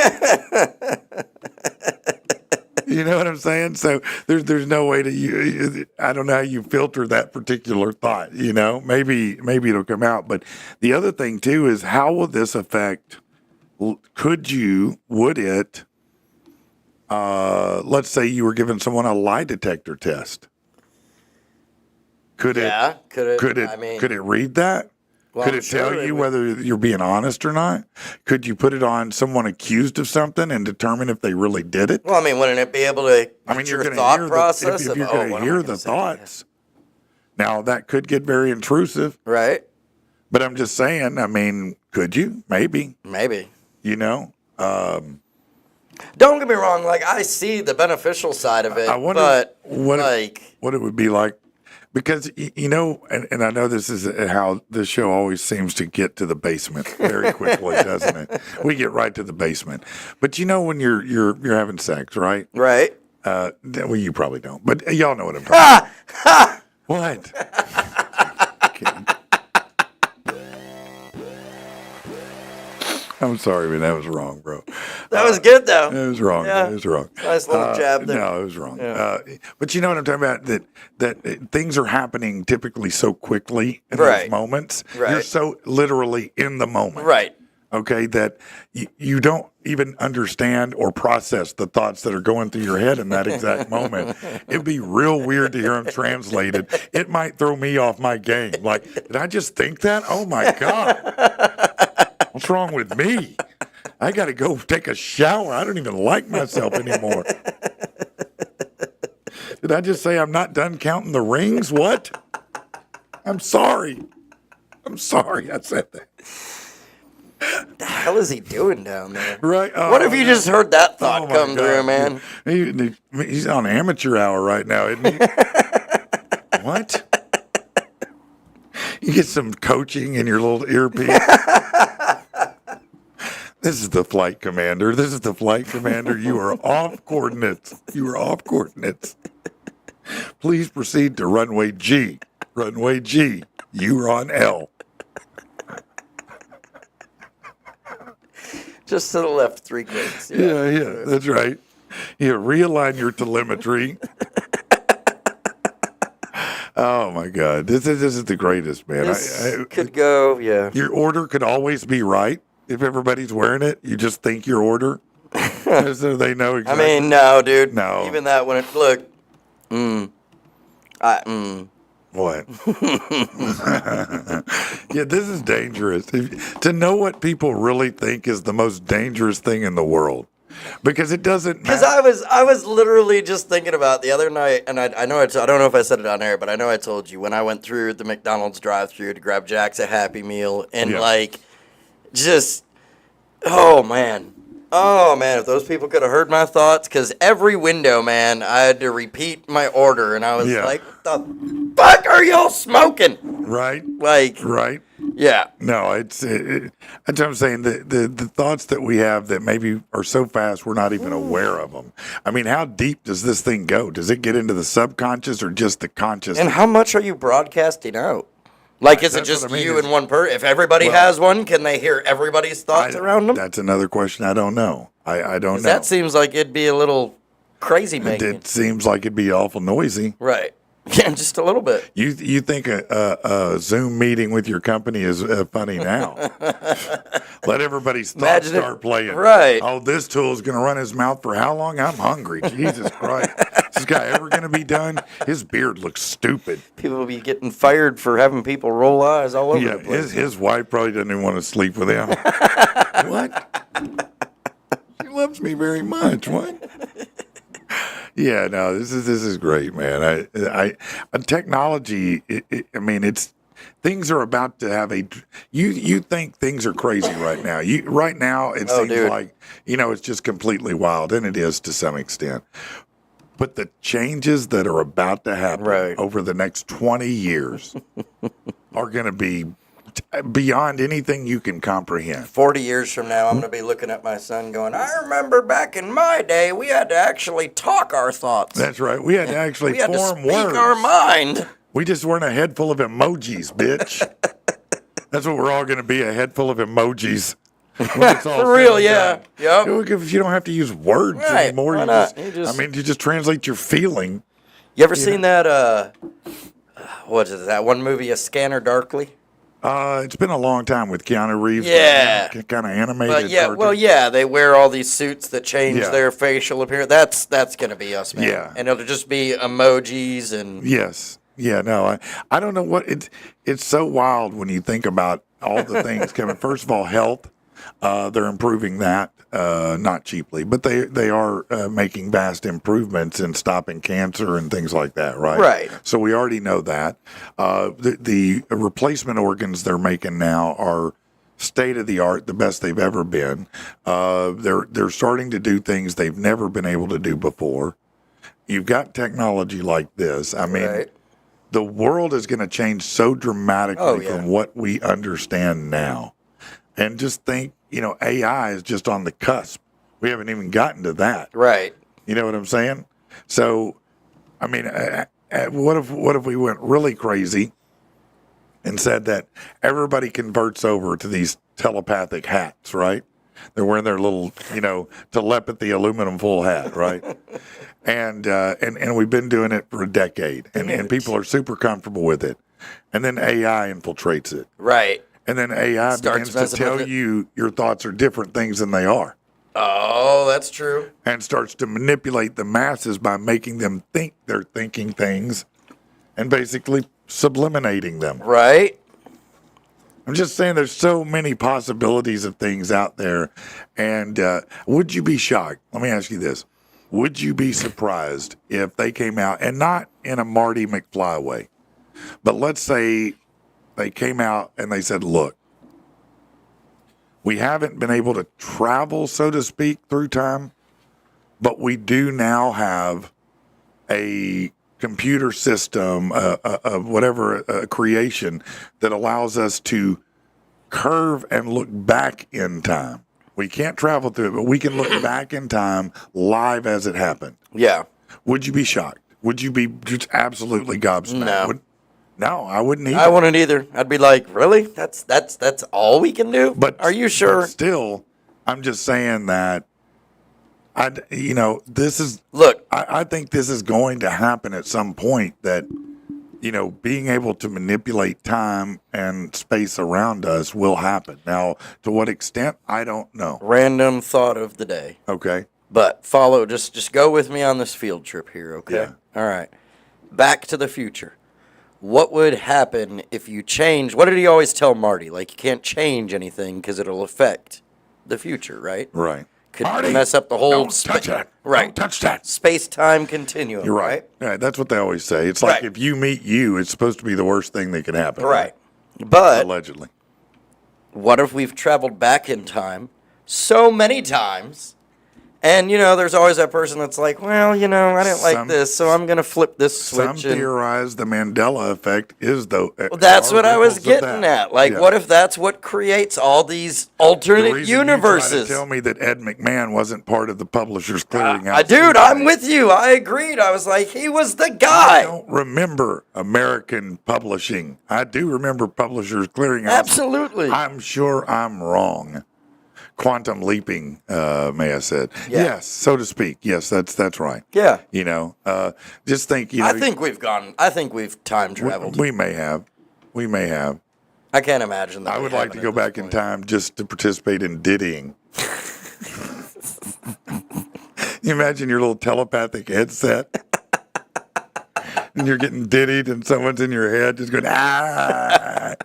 You know what I'm saying? So there's no way to you. I don't know how you filter that particular thought. You know, maybe it'll come out. But the other thing too is how will this affect? Would it? Let's say you were giving someone a lie detector test. Could it? I mean, could it read that? Well, Could I'm it sure tell it you would. whether you're being honest or not? Could you put it on someone accused of something and determine if they really did it? Well, I mean, wouldn't it be able to I mean, get you're your going to thought hear process if of, you're oh, going what to am I hear gonna the say? thoughts. Now that could get very intrusive, Right? but I'm just saying. I mean, could you? Maybe. Maybe. You know. Don't get me wrong. Like, I see the beneficial side of it, I wonder but what like, what it would be like. Because, you know, and I know this is how this show always seems to get to the basement very quickly, doesn't it? We get right to the basement. But you know when you're having sex, right? right? Well, you probably don't, but y'all know what I'm talking about. What? Kidding. I'm sorry, man. That was wrong, bro. That was good though. It was wrong. Yeah. It was wrong. Nice little jab there. No, it was wrong. Yeah. But you know what I'm talking about? That things are happening typically so quickly in Right. those moments. Right. You're so literally in the moment. Right. Okay, that you don't even understand or process the thoughts that are going through your head in that exact moment. It'd be real weird to hear them translated. It might throw me off my game. Like, did I just think that? Oh my God. What's wrong with me? I got to go take a shower. I don't even like myself anymore. Did I just say I'm not done counting the rings? What? I'm sorry. I'm sorry I said that. The hell is he doing down there? Right? What if you just heard that thought Oh, my come through, God. man? He's on amateur hour right now, isn't he? What? You get some coaching in your little earpiece. This is the flight commander. This is the flight commander. You are off coordinates. You are off coordinates. Please proceed to runway G. Runway G. You are on L. Just to the left 3 clicks. Yeah, that's right. You realign your telemetry. Oh my God, this is the greatest, man. This could go, yeah. Your order could always be right if everybody's wearing it. You just think your order, so they know I exactly. mean, no, dude. No. Even that when it look. What? Yeah, this is dangerous. To know what people really think is the most dangerous thing in the world, because it doesn't Because matter. I was literally just thinking about the other night, and I know I don't know if I said it on air, but I know I told you when I went through the McDonald's drive-through to grab Jack's a Happy Meal, and Yeah. like, just, oh man, if those people could have heard my thoughts, because every window, man, I had to repeat my order, and I was Yeah. like, what the fuck are y'all smoking? Right? Like, Right? yeah. No, that's what I'm saying. The thoughts that we have that maybe are so fast we're not even aware of them. I mean, how deep does this thing go? Does it get into the subconscious or just the conscious? And how much are you broadcasting out? Like, is it That's just what I mean, you is- and one person? If everybody Well, has one, can they hear everybody's thoughts around them? That's another question I don't know. I don't know. That seems like it'd be a little crazy making. It seems like it'd be awful noisy. Right. Yeah, just a little bit. You think a Zoom meeting with your company is funny now? Let everybody's thoughts Imagine it- start playing. right. Oh, this tool is going to run his mouth for how long? I'm hungry. Jesus Christ. Is this guy ever going to be done? His beard looks stupid. People will be getting fired for having people roll eyes all over Yeah, the place. his wife probably doesn't even want to sleep with him. What? She loves me very much. What? Yeah, no, this is great, man. Technology. I mean, things are about to have a. You think things are crazy right now? Right now it seems dude. like it's just completely wild, and it is to some extent. But the changes that are about to happen Right. over the next 20 years are going to be beyond anything you can comprehend. 40 years from now, I'm going to be looking at my son going, I remember back in my day, we had to actually talk our thoughts. That's right. We had to actually we had to form speak words. our mind. We just weren't a head full of emojis, bitch. That's what we're all going to be, a head full of emojis. When it's all For said real, and yeah. done. Yep. If you don't have to use words Right, anymore, why you not? just, you just translate your feeling. You ever seen that, what is it, that one movie, A Scanner Darkly? It's been a long time with Keanu Reeves. Yeah. Kind of animated. But yeah, cartoon. well, yeah, they wear all these suits that change Yeah. their facial appearance. That's gonna be us, man. Yeah. And it'll just be emojis and Yes. Yeah, no, I don't know what it's so wild when you think about all the things coming. First of all, health, they're improving that, not cheaply, but they are making vast improvements in stopping cancer and things like that, right? Right. So we already know that. The replacement organs they're making now are state of the art, the best they've ever been. They're starting to do things they've never been able to do before. You've got technology like this. I mean, right. the world is going to change so dramatically Oh, yeah. from what we understand now. And just think, AI is just on the cusp. We haven't even gotten to that. Right. You know what I'm saying? So, I mean, what if we went really crazy and said that everybody converts over to these telepathic hats, right? They're wearing their little, telepathy aluminum foil hat, right? And we've been doing it for a decade, and people are super comfortable with it. And then AI infiltrates it, Right. and then AI Starts begins to messing tell with it. you your thoughts are different things than they are, Oh, that's true. and starts to manipulate the masses by making them think they're thinking things, and basically subliminating them. Right. I'm just saying there's so many possibilities of things out there. And would you be shocked? Let me ask you this. Would you be surprised if they came out, and not in a Marty McFly way, but let's say they came out and they said, look, we haven't been able to travel, so to speak, through time, but we do now have a computer system, a creation that allows us to curve and look back in time. We can't travel through it, but we can look back in time live as it happened. Yeah. Would you be shocked? Would you be just absolutely gobsmacked? No. No, I wouldn't either. I wouldn't either. I'd be like, really? That's all we can do? But are you sure? But still, I'm just saying that this is. Look, I think this is going to happen at some point. That being able to manipulate time and space around us will happen. Now, to what extent, I don't know. random thought of the day. Okay. But just go with me on this field trip here, okay? Yeah. All right. Back to the future. What would happen if you change? What did he always tell Marty? Like, you can't change anything because it'll affect the future, right? Right. Could Marty, mess up the whole don't touch that. Right. Don't touch that. Space-time continuum, You're right. Right. That's what they always say. It's like Right. if you meet you, it's supposed to be the worst thing that could happen. Right. But Allegedly. what if we've traveled back in time so many times? And, there's always that person that's like, well, I didn't like this, so I'm going to flip this switch. Some theorize the Mandela effect is the. Well, that's are what I was ripples of getting that. at. Like, Yeah. what if that's what creates all these The alternate reason universes? You try to tell me that Ed McMahon wasn't part of the Publishers Clearinghouse. Dude, I'm with you. I agreed. I was like, he was the I guy. don't remember American publishing. I do remember Publishers Clearinghouse. Absolutely. I'm sure I'm wrong. Quantum leaping, may I said. Yeah. Yes, so to speak. Yes, that's right. Yeah. Just think. I think we've time traveled. We may have. We may have. I can't imagine that. I we would like to haven't go at this back in point. time just to participate in diddying. You imagine your little telepathic headset, and you're getting diddied, and someone's in your head just going ah.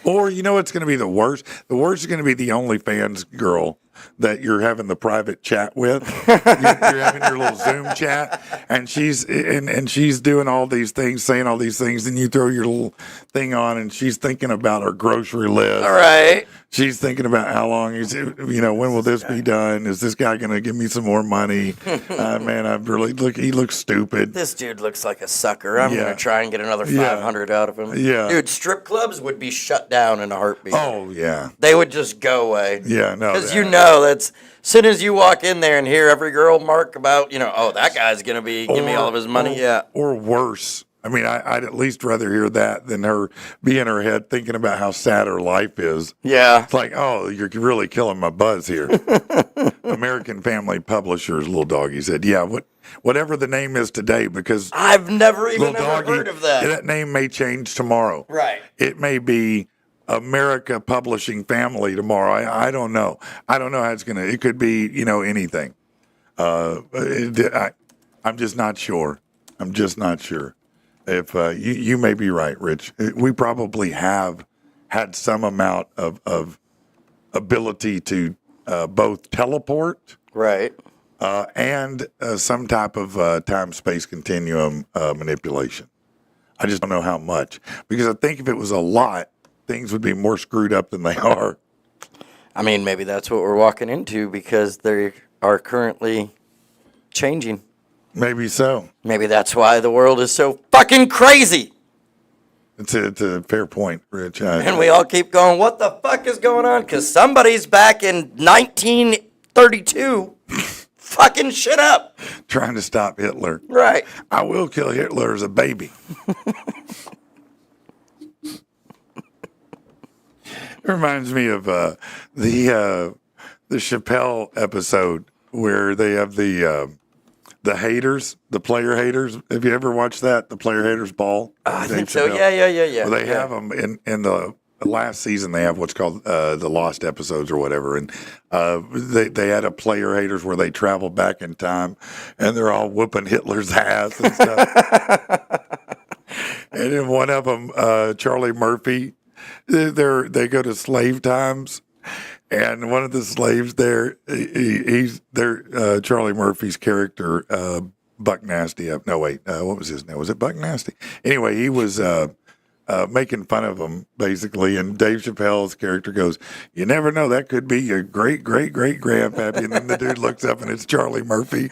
Or what's going to be the worst? The worst is going to be the OnlyFans girl that you're having the private chat with. You're having your little Zoom chat, and she's doing all these things, saying all these things, and you throw your little thing on, and she's thinking about her grocery list. All right. She's thinking about how long when will this be done? Is this guy going to give me some more money? Man, he looks stupid. This dude looks like a sucker. I'm Yeah. going to try and get another Yeah. 500 out of him. Yeah. Dude, strip clubs would be shut down in a heartbeat. Oh yeah, They would just go away. yeah, no. Because that's as soon as you walk in there and hear every girl mark about, oh, that guy's going to give me all of his money. Yeah. Or worse, I mean, I'd at least rather hear that than her be in her head thinking about how sad her life is. Yeah. It's like, oh, you're really killing my buzz here. American Family Publishers, little doggy said, yeah, whatever the name is today, because I've never even little ever doggy, heard of that. that name may change tomorrow. Right. It may be America Publishing Family tomorrow. I don't know. I don't know how it's it could be, anything. I'm just not sure. I'm just not sure. If you may be right, Rich. We probably have had some amount of ability to both teleport, Right. and some type of time-space continuum manipulation. I just don't know how much, because I think if it was a lot, things would be more screwed up than they are. I mean, maybe that's what we're walking into because they are currently changing. Maybe so. Maybe that's why the world is so fucking crazy. It's a fair point, Rich. And we all keep going, what the fuck is going on? Because somebody's back in 1932 fucking shit up. Trying to stop Hitler. Right. I will kill Hitler as a baby. Reminds me of the Chappelle episode where they have the haters, the player haters. Have you ever watched that? The player haters ball? I Dave think so. Chappelle? Yeah. Well, they have them in the last season. They have what's called the lost episodes or whatever, and they had a player haters where they travel back in time, and they're all whooping Hitler's ass and stuff. And then one of them, Charlie Murphy, they go to slave times, and one of the slaves there, he's Charlie Murphy's character, Buck Nasty. No, wait, what was his name? Was it Buck Nasty? Anyway, he was making fun of him, basically, and Dave Chappelle's character goes, "You never know, that could be your great, great, great grandpappy," and then the dude looks up and it's Charlie Murphy.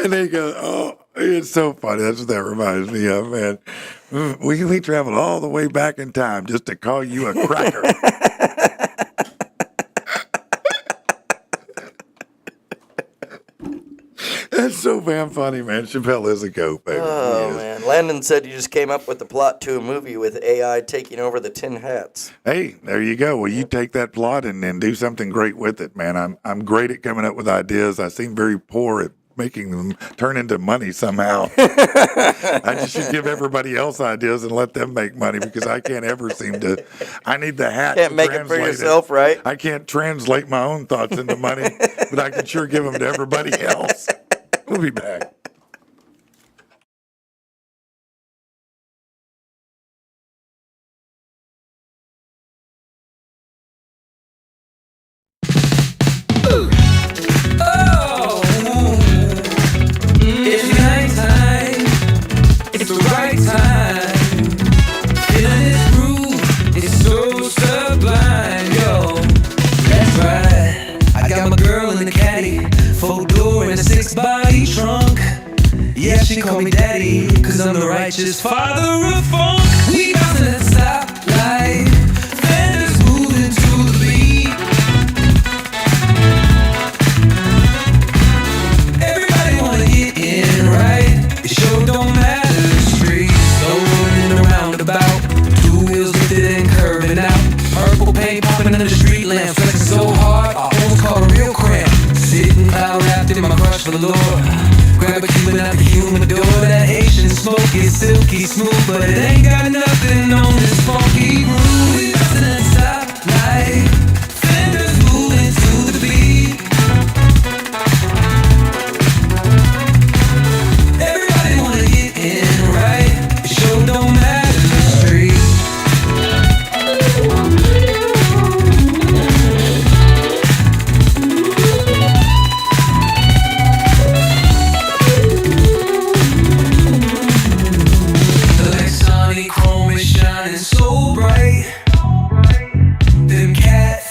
And they go, "Oh, it's so funny." That's what that reminds me of, man. We traveled all the way back in time just to call you a cracker. That's so damn funny, man. Chappelle is a goat, baby. Oh, man. Landon said you just came up with the plot to a movie with AI taking over the Tin Hats. Hey, there you go. Well, you take that plot and do something great with it, man. I'm great at coming up with ideas. I seem very poor at making them turn into money somehow. I just should give everybody else ideas and let them make money, because I can't ever seem to. I need the hat. Can't to make it for translate yourself, right? I can't translate my own thoughts into money, but I can sure give them to everybody else. We'll be back. It's nighttime, it's the right time. Feeling this groove, it's so sublime, yo. That's right, I got my girl in the caddy, 4-door and a 6-body trunk. Yeah, she call me daddy, cause I'm the righteous father of funk. We bouncing at the stoplight, fenders moving to the beat. Everybody wanna get in right, it sure don't matter the street. Slowing in the roundabout, 2 wheels lifted and curving out. Purple paint popping under the street lamps, flexing so hard, I almost caught a real cramp. Sitting cloud wrapped in my crush for the Lord. Grab a Cuban out the humidor. That Haitian smoke is silky smooth, but it ain't got nothing on this funky groove. We bouncing at the stoplight, fenders moving to the beat. Everybody wanna get in right, it sure don't matter the street. Electronic chrome is shining so bright. Them cat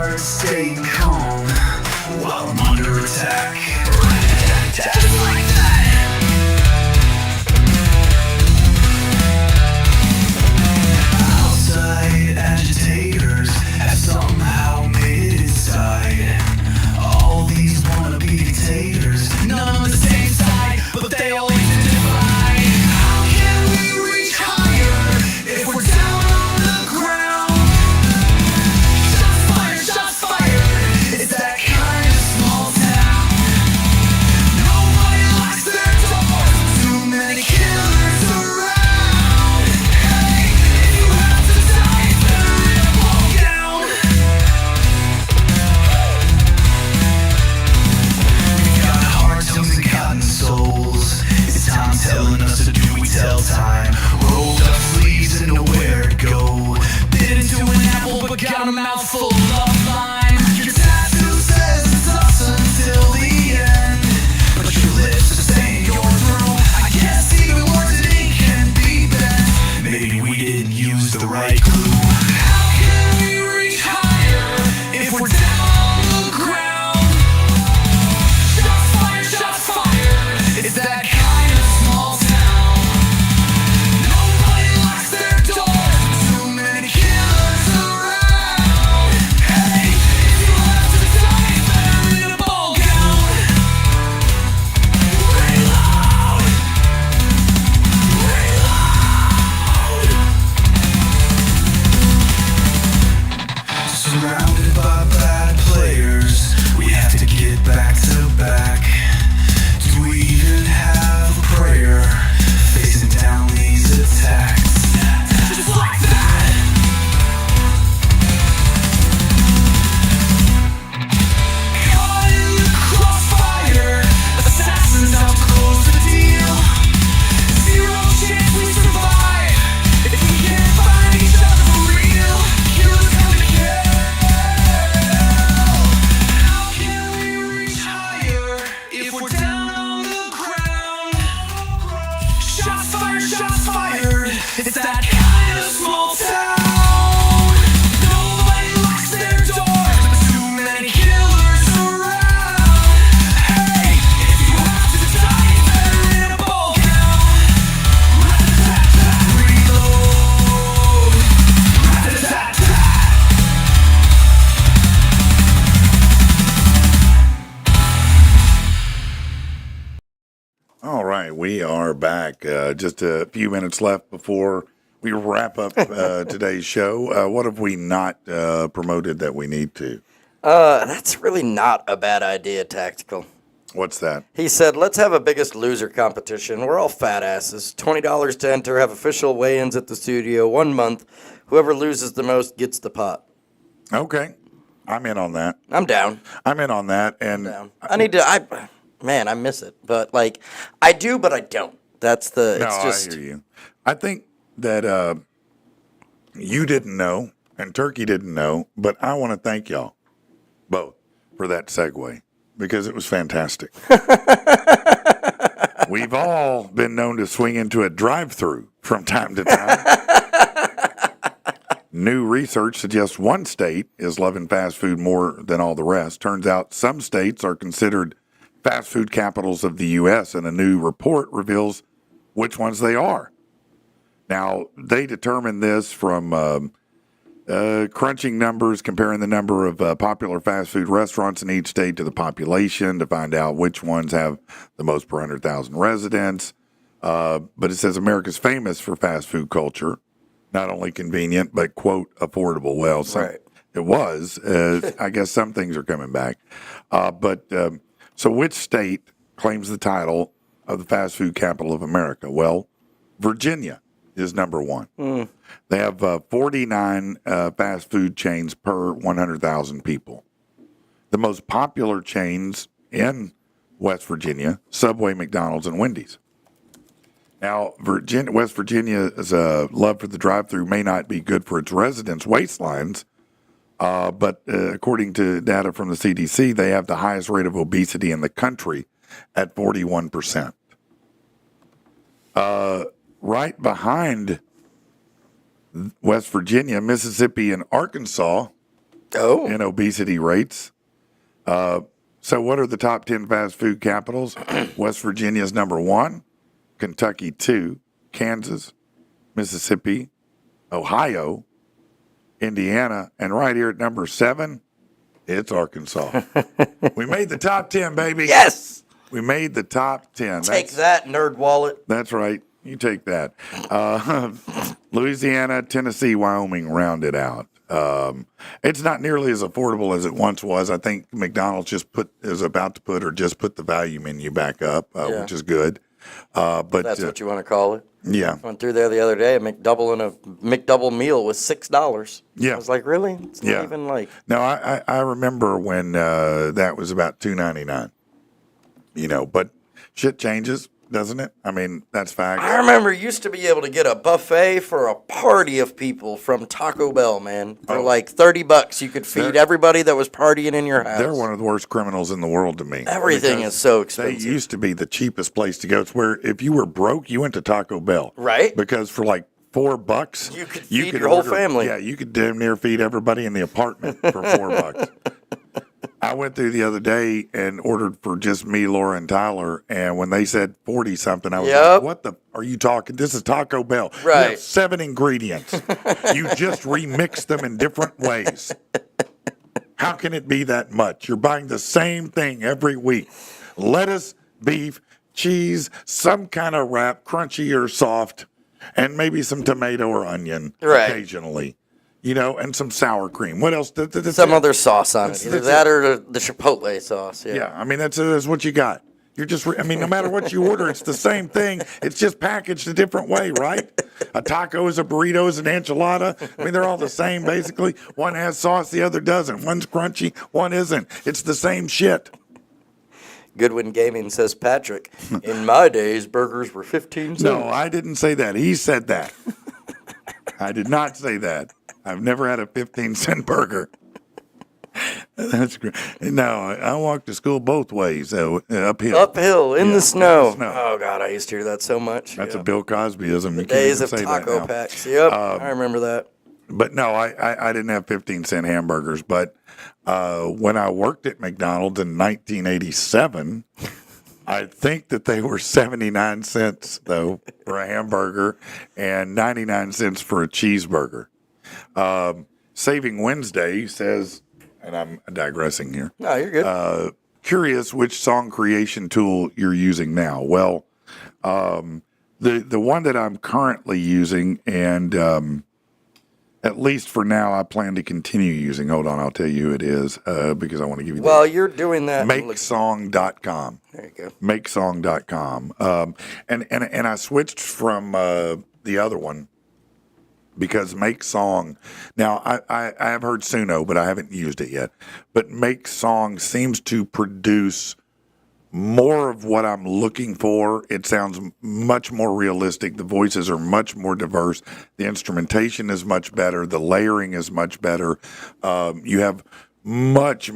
hard staying calm while I'm under attack. Just like that. Outside agitators have somehow made it inside. All these wannabe dictators, none on the same side, but they all aim to divide. How can we reach higher if we're down on the ground? Shots fired, it's that kind of small town. Nobody locks their doors, too many killers around. Hey, if you have to die, better rip them all down. We got hard tongues and cotton souls. It's time telling us to do we tell time. Rolled up sleeves and nowhere to go. Bit into an apple but got a mouthful of lime. Your tattoo says it's us until the end, but your lips are saying you're through. I guess even words in ink can be bent. Maybe we didn't use the right glue. How can we reach higher if we're down on the ground? Shots fired, it's that kind of small town. Nobody locks their doors, too many killers around. Hey, if you have to die, better in a ball gown. Reload. Surrounded by bad players, we have to get back to back. Do we even have a prayer facing down these attacks? Just like that. Caught in the crossfire, assassins out to close the deal. Zero chance we survive if we can't find each other for real. Killers come to kill. How can we reach higher if we're down on the ground? Shots fired, it's that kind of small town. Nobody locks their doors, but too many killers around. Hey, if you have to die, better in a ball gown. Rat-a-tat-tat, reload. Rat-a-tat-tat. All right, we are back. Just a few minutes left before we wrap up today's show. What have we not promoted that we need to? That's really not a bad idea, Tactical. What's that? He said, let's have a Biggest Loser competition. We're all fat asses. $20 to enter, have official weigh-ins at the studio, 1 month. Whoever loses the most gets the pot. Okay, I'm in on that. I'm down. I'm in on that, and Down. I miss it. But, like, I do, but I don't. That's the, no, it's just. I hear you. I think that you didn't know, and Turkey didn't know, but I want to thank y'all both for that segue because it was fantastic. We've all been known to swing into a drive-through from time to time. New research suggests one state is loving fast food more than all the rest. Turns out some states are considered fast food capitals of the U.S., and a new report reveals which ones they are. Now, they determined this from crunching numbers, comparing the number of popular fast food restaurants in each state to the population to find out which ones have the most per 100,000 residents. But it says America's famous for fast food culture, not only convenient, but, quote, affordable. Well, Right. It was. I guess some things are coming back. So which state claims the title of the fast food capital of America? Well, Virginia is number one. They have 49 fast food chains per 100,000 people. The most popular chains in West Virginia, Subway, McDonald's, and Wendy's. Now, West Virginia's love for the drive-thru may not be good for its residents' waistlines, but according to data from the CDC, they have the highest rate of obesity in the country at 41%. Right behind West Virginia, Mississippi, and Arkansas in obesity rates. So what are the top 10 fast food capitals? West Virginia's number 1, Kentucky 2, Kansas, Mississippi, Ohio, Indiana, and right here at number 7, it's Arkansas. We made the top 10, baby. Yes. We made the top 10. Take that, nerd wallet. That's right. You take that. Louisiana, Tennessee, Wyoming round it out. It's not nearly as affordable as it once was. I think McDonald's just put the value menu back up, which is good. But That's what you want to call it. Yeah. Went through there the other day. A McDouble meal was $6. Yeah. I was like, really? It's not even like. No, I remember when that was about $2.99. But shit changes, doesn't it? I mean, that's fact. I remember you used to be able to get a buffet for a party of people from Taco Bell, man. For like $30, you could feed everybody that was partying in your house. They're one of the worst criminals in the world to me. Everything is so expensive. They used to be the cheapest place to go. It's where if you were broke, you went to Taco Bell. Right. Because for like $4, you could feed your whole family. Yeah, you could damn near feed everybody in the apartment for $4. I went through the other day and ordered for just me, Laura, and Tyler. And when they said 40 something, I was like, what the are you talking? This is Taco Bell. Right. You have 7 ingredients. You just remix them in different ways. How can it be that much? You're buying the same thing every week. Lettuce, beef, cheese, some kind of wrap, crunchy or soft, and maybe some tomato or onion occasionally. And some sour cream. What else? Some other sauce on it. Either that or the Chipotle sauce. Yeah, I mean, that's what you got. You're just, no matter what you order, it's the same thing. It's just packaged a different way, right? A taco is a burrito is an enchilada. I mean, they're all the same, basically. One has sauce, the other doesn't. One's crunchy, one isn't. It's the same shit. Goodwin Gaming says, Patrick, in my days, burgers were 15 cents. No, I didn't say that. He said that. I did not say that. I've never had a 15-cent burger. That's great. No, I walked to school both ways, uphill. Uphill, in the snow. In the snow. Oh, God, I used to hear that so much. That's a Bill Cosbyism. The days of taco packs. Yep, I remember that. But no, I didn't have 15-cent hamburgers. But when I worked at McDonald's in 1987, I think that they were 79 cents, though, for a hamburger and 99 cents for a cheeseburger. Saving Wednesday says, and I'm digressing here. No, you're good. Curious which song creation tool you're using now. Well, the one that I'm currently using, and at least for now, I plan to continue using. Hold on, I'll tell you who it is because I want to give you. Well, you're doing that. Makesong.com. There you go. Makesong.com. And I switched from the other one. Because Make Song, now I have heard Suno, but I haven't used it yet. But Make Song seems to produce more of what I'm looking for. It sounds much more realistic. The voices are much more diverse. The instrumentation is much better. The layering is much better. You have much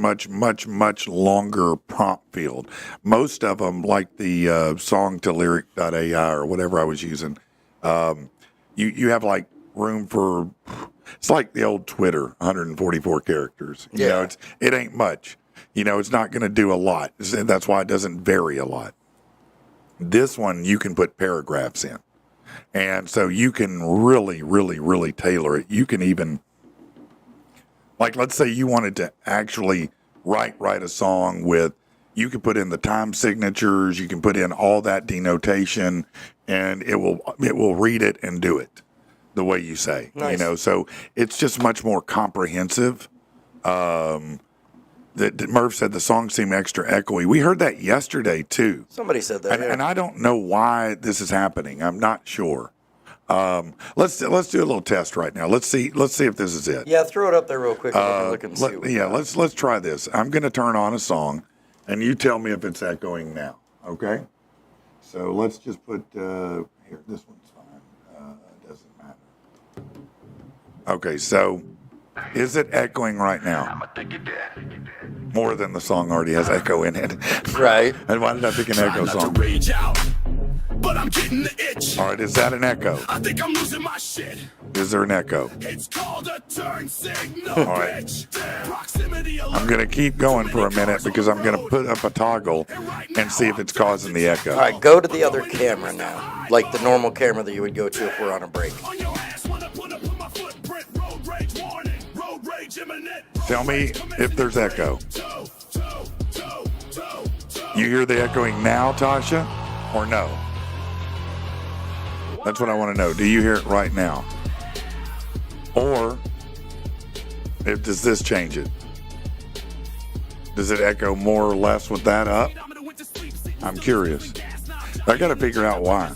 longer prompt field. Most of them, like the song to lyric.ai or whatever I was using, you have like room for, it's like the old Twitter, 144 characters. It ain't much. It's not going to do a lot. That's why it doesn't vary a lot. This one, you can put paragraphs in. And so you can really tailor it. You can even, like, let's say you wanted to actually write a song with, you can put in the time signatures, you can put in all that denotation, and it will read it and do it the way you say. Nice. So it's just much more comprehensive. That Murph said the song seemed extra echoey. We heard that yesterday too. Somebody said that. And I don't know why this is happening. I'm not sure. Let's do a little test right now. Let's see if this is it. Yeah, throw it up there real quick. Look and see. Let's try this. I'm going to turn on a song, and you tell me if it's echoing now. Okay. So let's just put here. This one's fine. Doesn't matter. Okay, so is it echoing right now? More than the song already has echo in it. Right. And why did I pick an echo song? Rage out, but I'm getting the itch. All right, is that an echo? I think I'm losing my shit. Is there an echo? It's called a turn signal, All right. bitch. Proximity I'm going to keep going for a minute because I'm going to put up a toggle and see if it's causing the echo. All right, go to the other camera now, like the normal camera that you would go to if we're on a break. on your ass when I put up my footprint. Road rage warning. Road rage imminent. Tell me if there's echo. You hear the echoing now, Tasha, or no? That's what I want to know. Do you hear it right now? Or does this change it? Does it echo more or less with that up? I'm curious. I got to figure out why.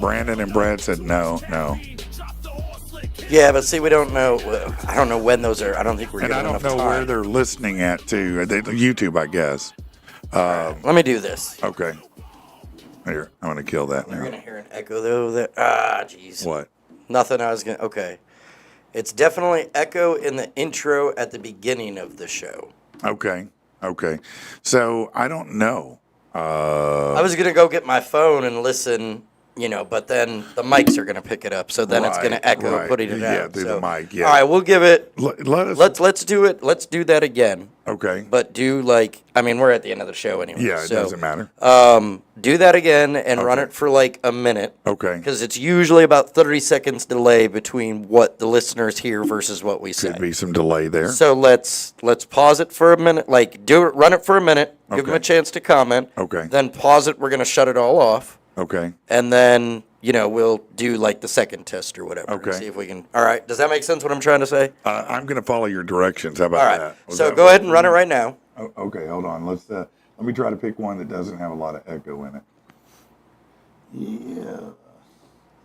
Brandon and Brad said no. Yeah, but see, we don't know. I don't know when those are. I don't think we're And getting I don't enough know time. where they're listening at, too. YouTube, I guess. Let me do this. Okay. Here, I'm going to kill that You're now. gonna hear an echo though. Jeez. What? Nothing. Okay. It's definitely echo in the intro at the beginning of the show. Okay. So, I don't know. I was gonna go get my phone and listen, but then the mics are gonna pick it up, so then it's gonna echo right. putting it Yeah, out. through so, the mic, yeah. All right, we'll give it. Let us. Let's do it. Let's do that again. Okay. But do we're at the end of the show anyway. Yeah, it so, doesn't matter. Do that again and run it for like a minute. Okay. Because it's usually about 30 seconds delay between what the listeners hear versus what we say. Could be some delay there. So let's pause it for a minute. Run it for a minute. Give them Okay. a chance to comment. Okay. Then pause it. We're gonna shut it all off, Okay. and then we'll do like the second test or whatever. and Okay. see if we can. All right. Does that make sense? What I'm trying to say? I'm going to follow your directions. How about All right. that? Was So that go what- ahead and run it right now. Oh, okay, hold on. Let me try to pick one that doesn't have a lot of echo in it. Yeah.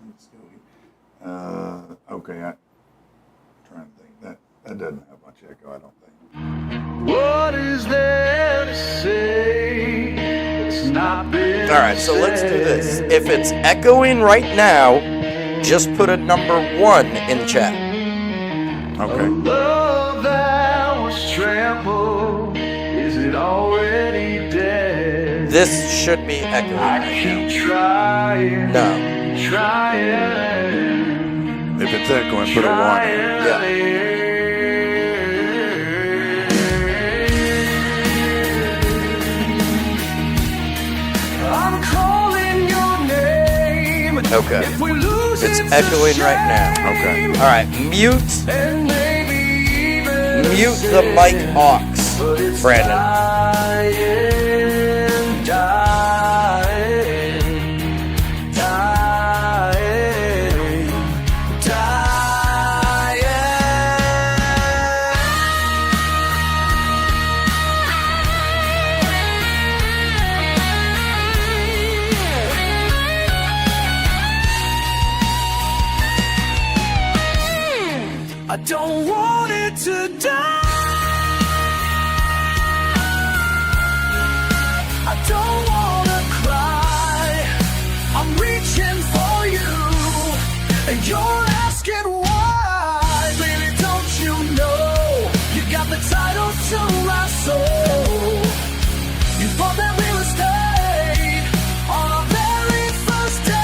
Let's go. Okay. I'm trying to think. That doesn't have much echo, I don't think. What is there to say? It's not been All right. So let's do this. If it's echoing right now, just put a number 1 in chat. Okay. love that was trampled. Is it already dead? This should be echoing. Keep trying, No. trying, If it's echoing, put a 1 in. Yeah. I'm calling your name. Okay. If we lose It's it's echoing a right now. Okay. All right. Mute and maybe even the mic aux, Brandon. I don't want it to die. I don't wanna cry. I'm reaching for you, and you're asking why. Baby, don't you know you got the title to my soul? You thought that we would stay on our very first day.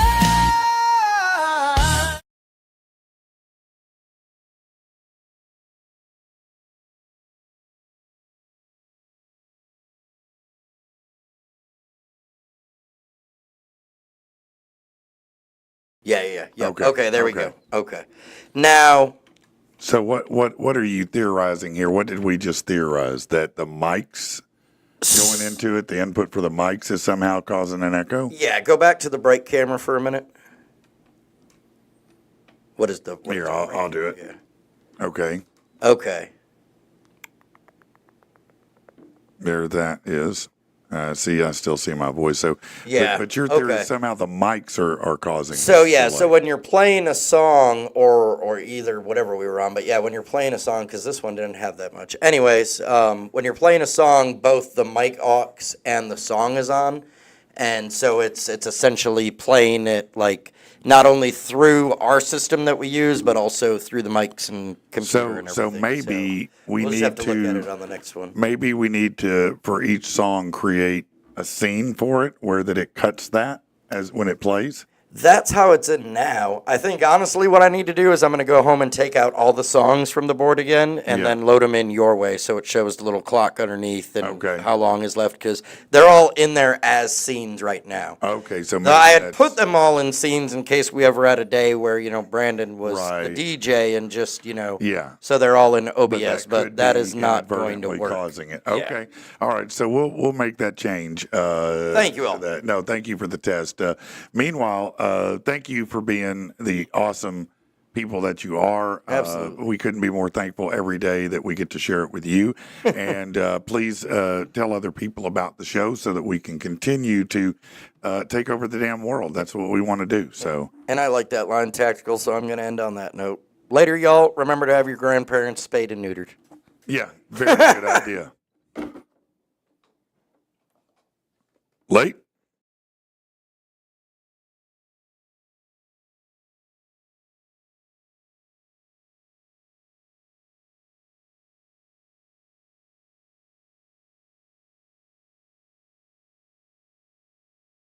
Yeah. Okay, Okay, there we okay. go. Okay. Now, So what are you theorizing here? What did we just theorize? That the mics going into it, the input for the mics is somehow causing an echo? yeah, go back to the break camera for a minute. What is the... Here, I'll do it. Yeah. Okay. Okay. There that is. See, I still see my voice. So, Yeah, but your theory okay. is somehow the mics are causing. So this yeah, delay. so when you're playing a song or either whatever we were on, but yeah, when you're playing a song, because this one didn't have that much. Anyways, when you're playing a song, both the mic aux and the song is on, and so it's essentially playing it like not only through our system that we use, but also through the mics and computer and So everything. maybe we we'll need just have to look at it to on the next one. maybe we need to for each song create a scene for it where that it cuts that as when it plays. That's how it's in now. I think honestly, what I need to do is I'm going to go home and take out all the songs from the board again, and then load them in your way, so it shows the little clock underneath and how long is left, because they're all in there as scenes right now. Okay, so No, I had put them all in scenes in case we ever had a day where Brandon was Right. the DJ and just Yeah. So they're all in OBS, could but that be is not going to inadvertently work. causing it. Okay, all right. So we'll make that change. Thank you all. No, thank you for the test. Meanwhile, thank you for being the awesome people that you are. Absolutely. We couldn't be more thankful every day that we get to share it with you. And please tell other people about the show so that we can continue to take over the damn world. That's what we want to do. So. And I like that line, tactical, so I'm going to end on that note. Later, y'all. Remember to have your grandparents spayed and neutered. Yeah, very good idea. Late?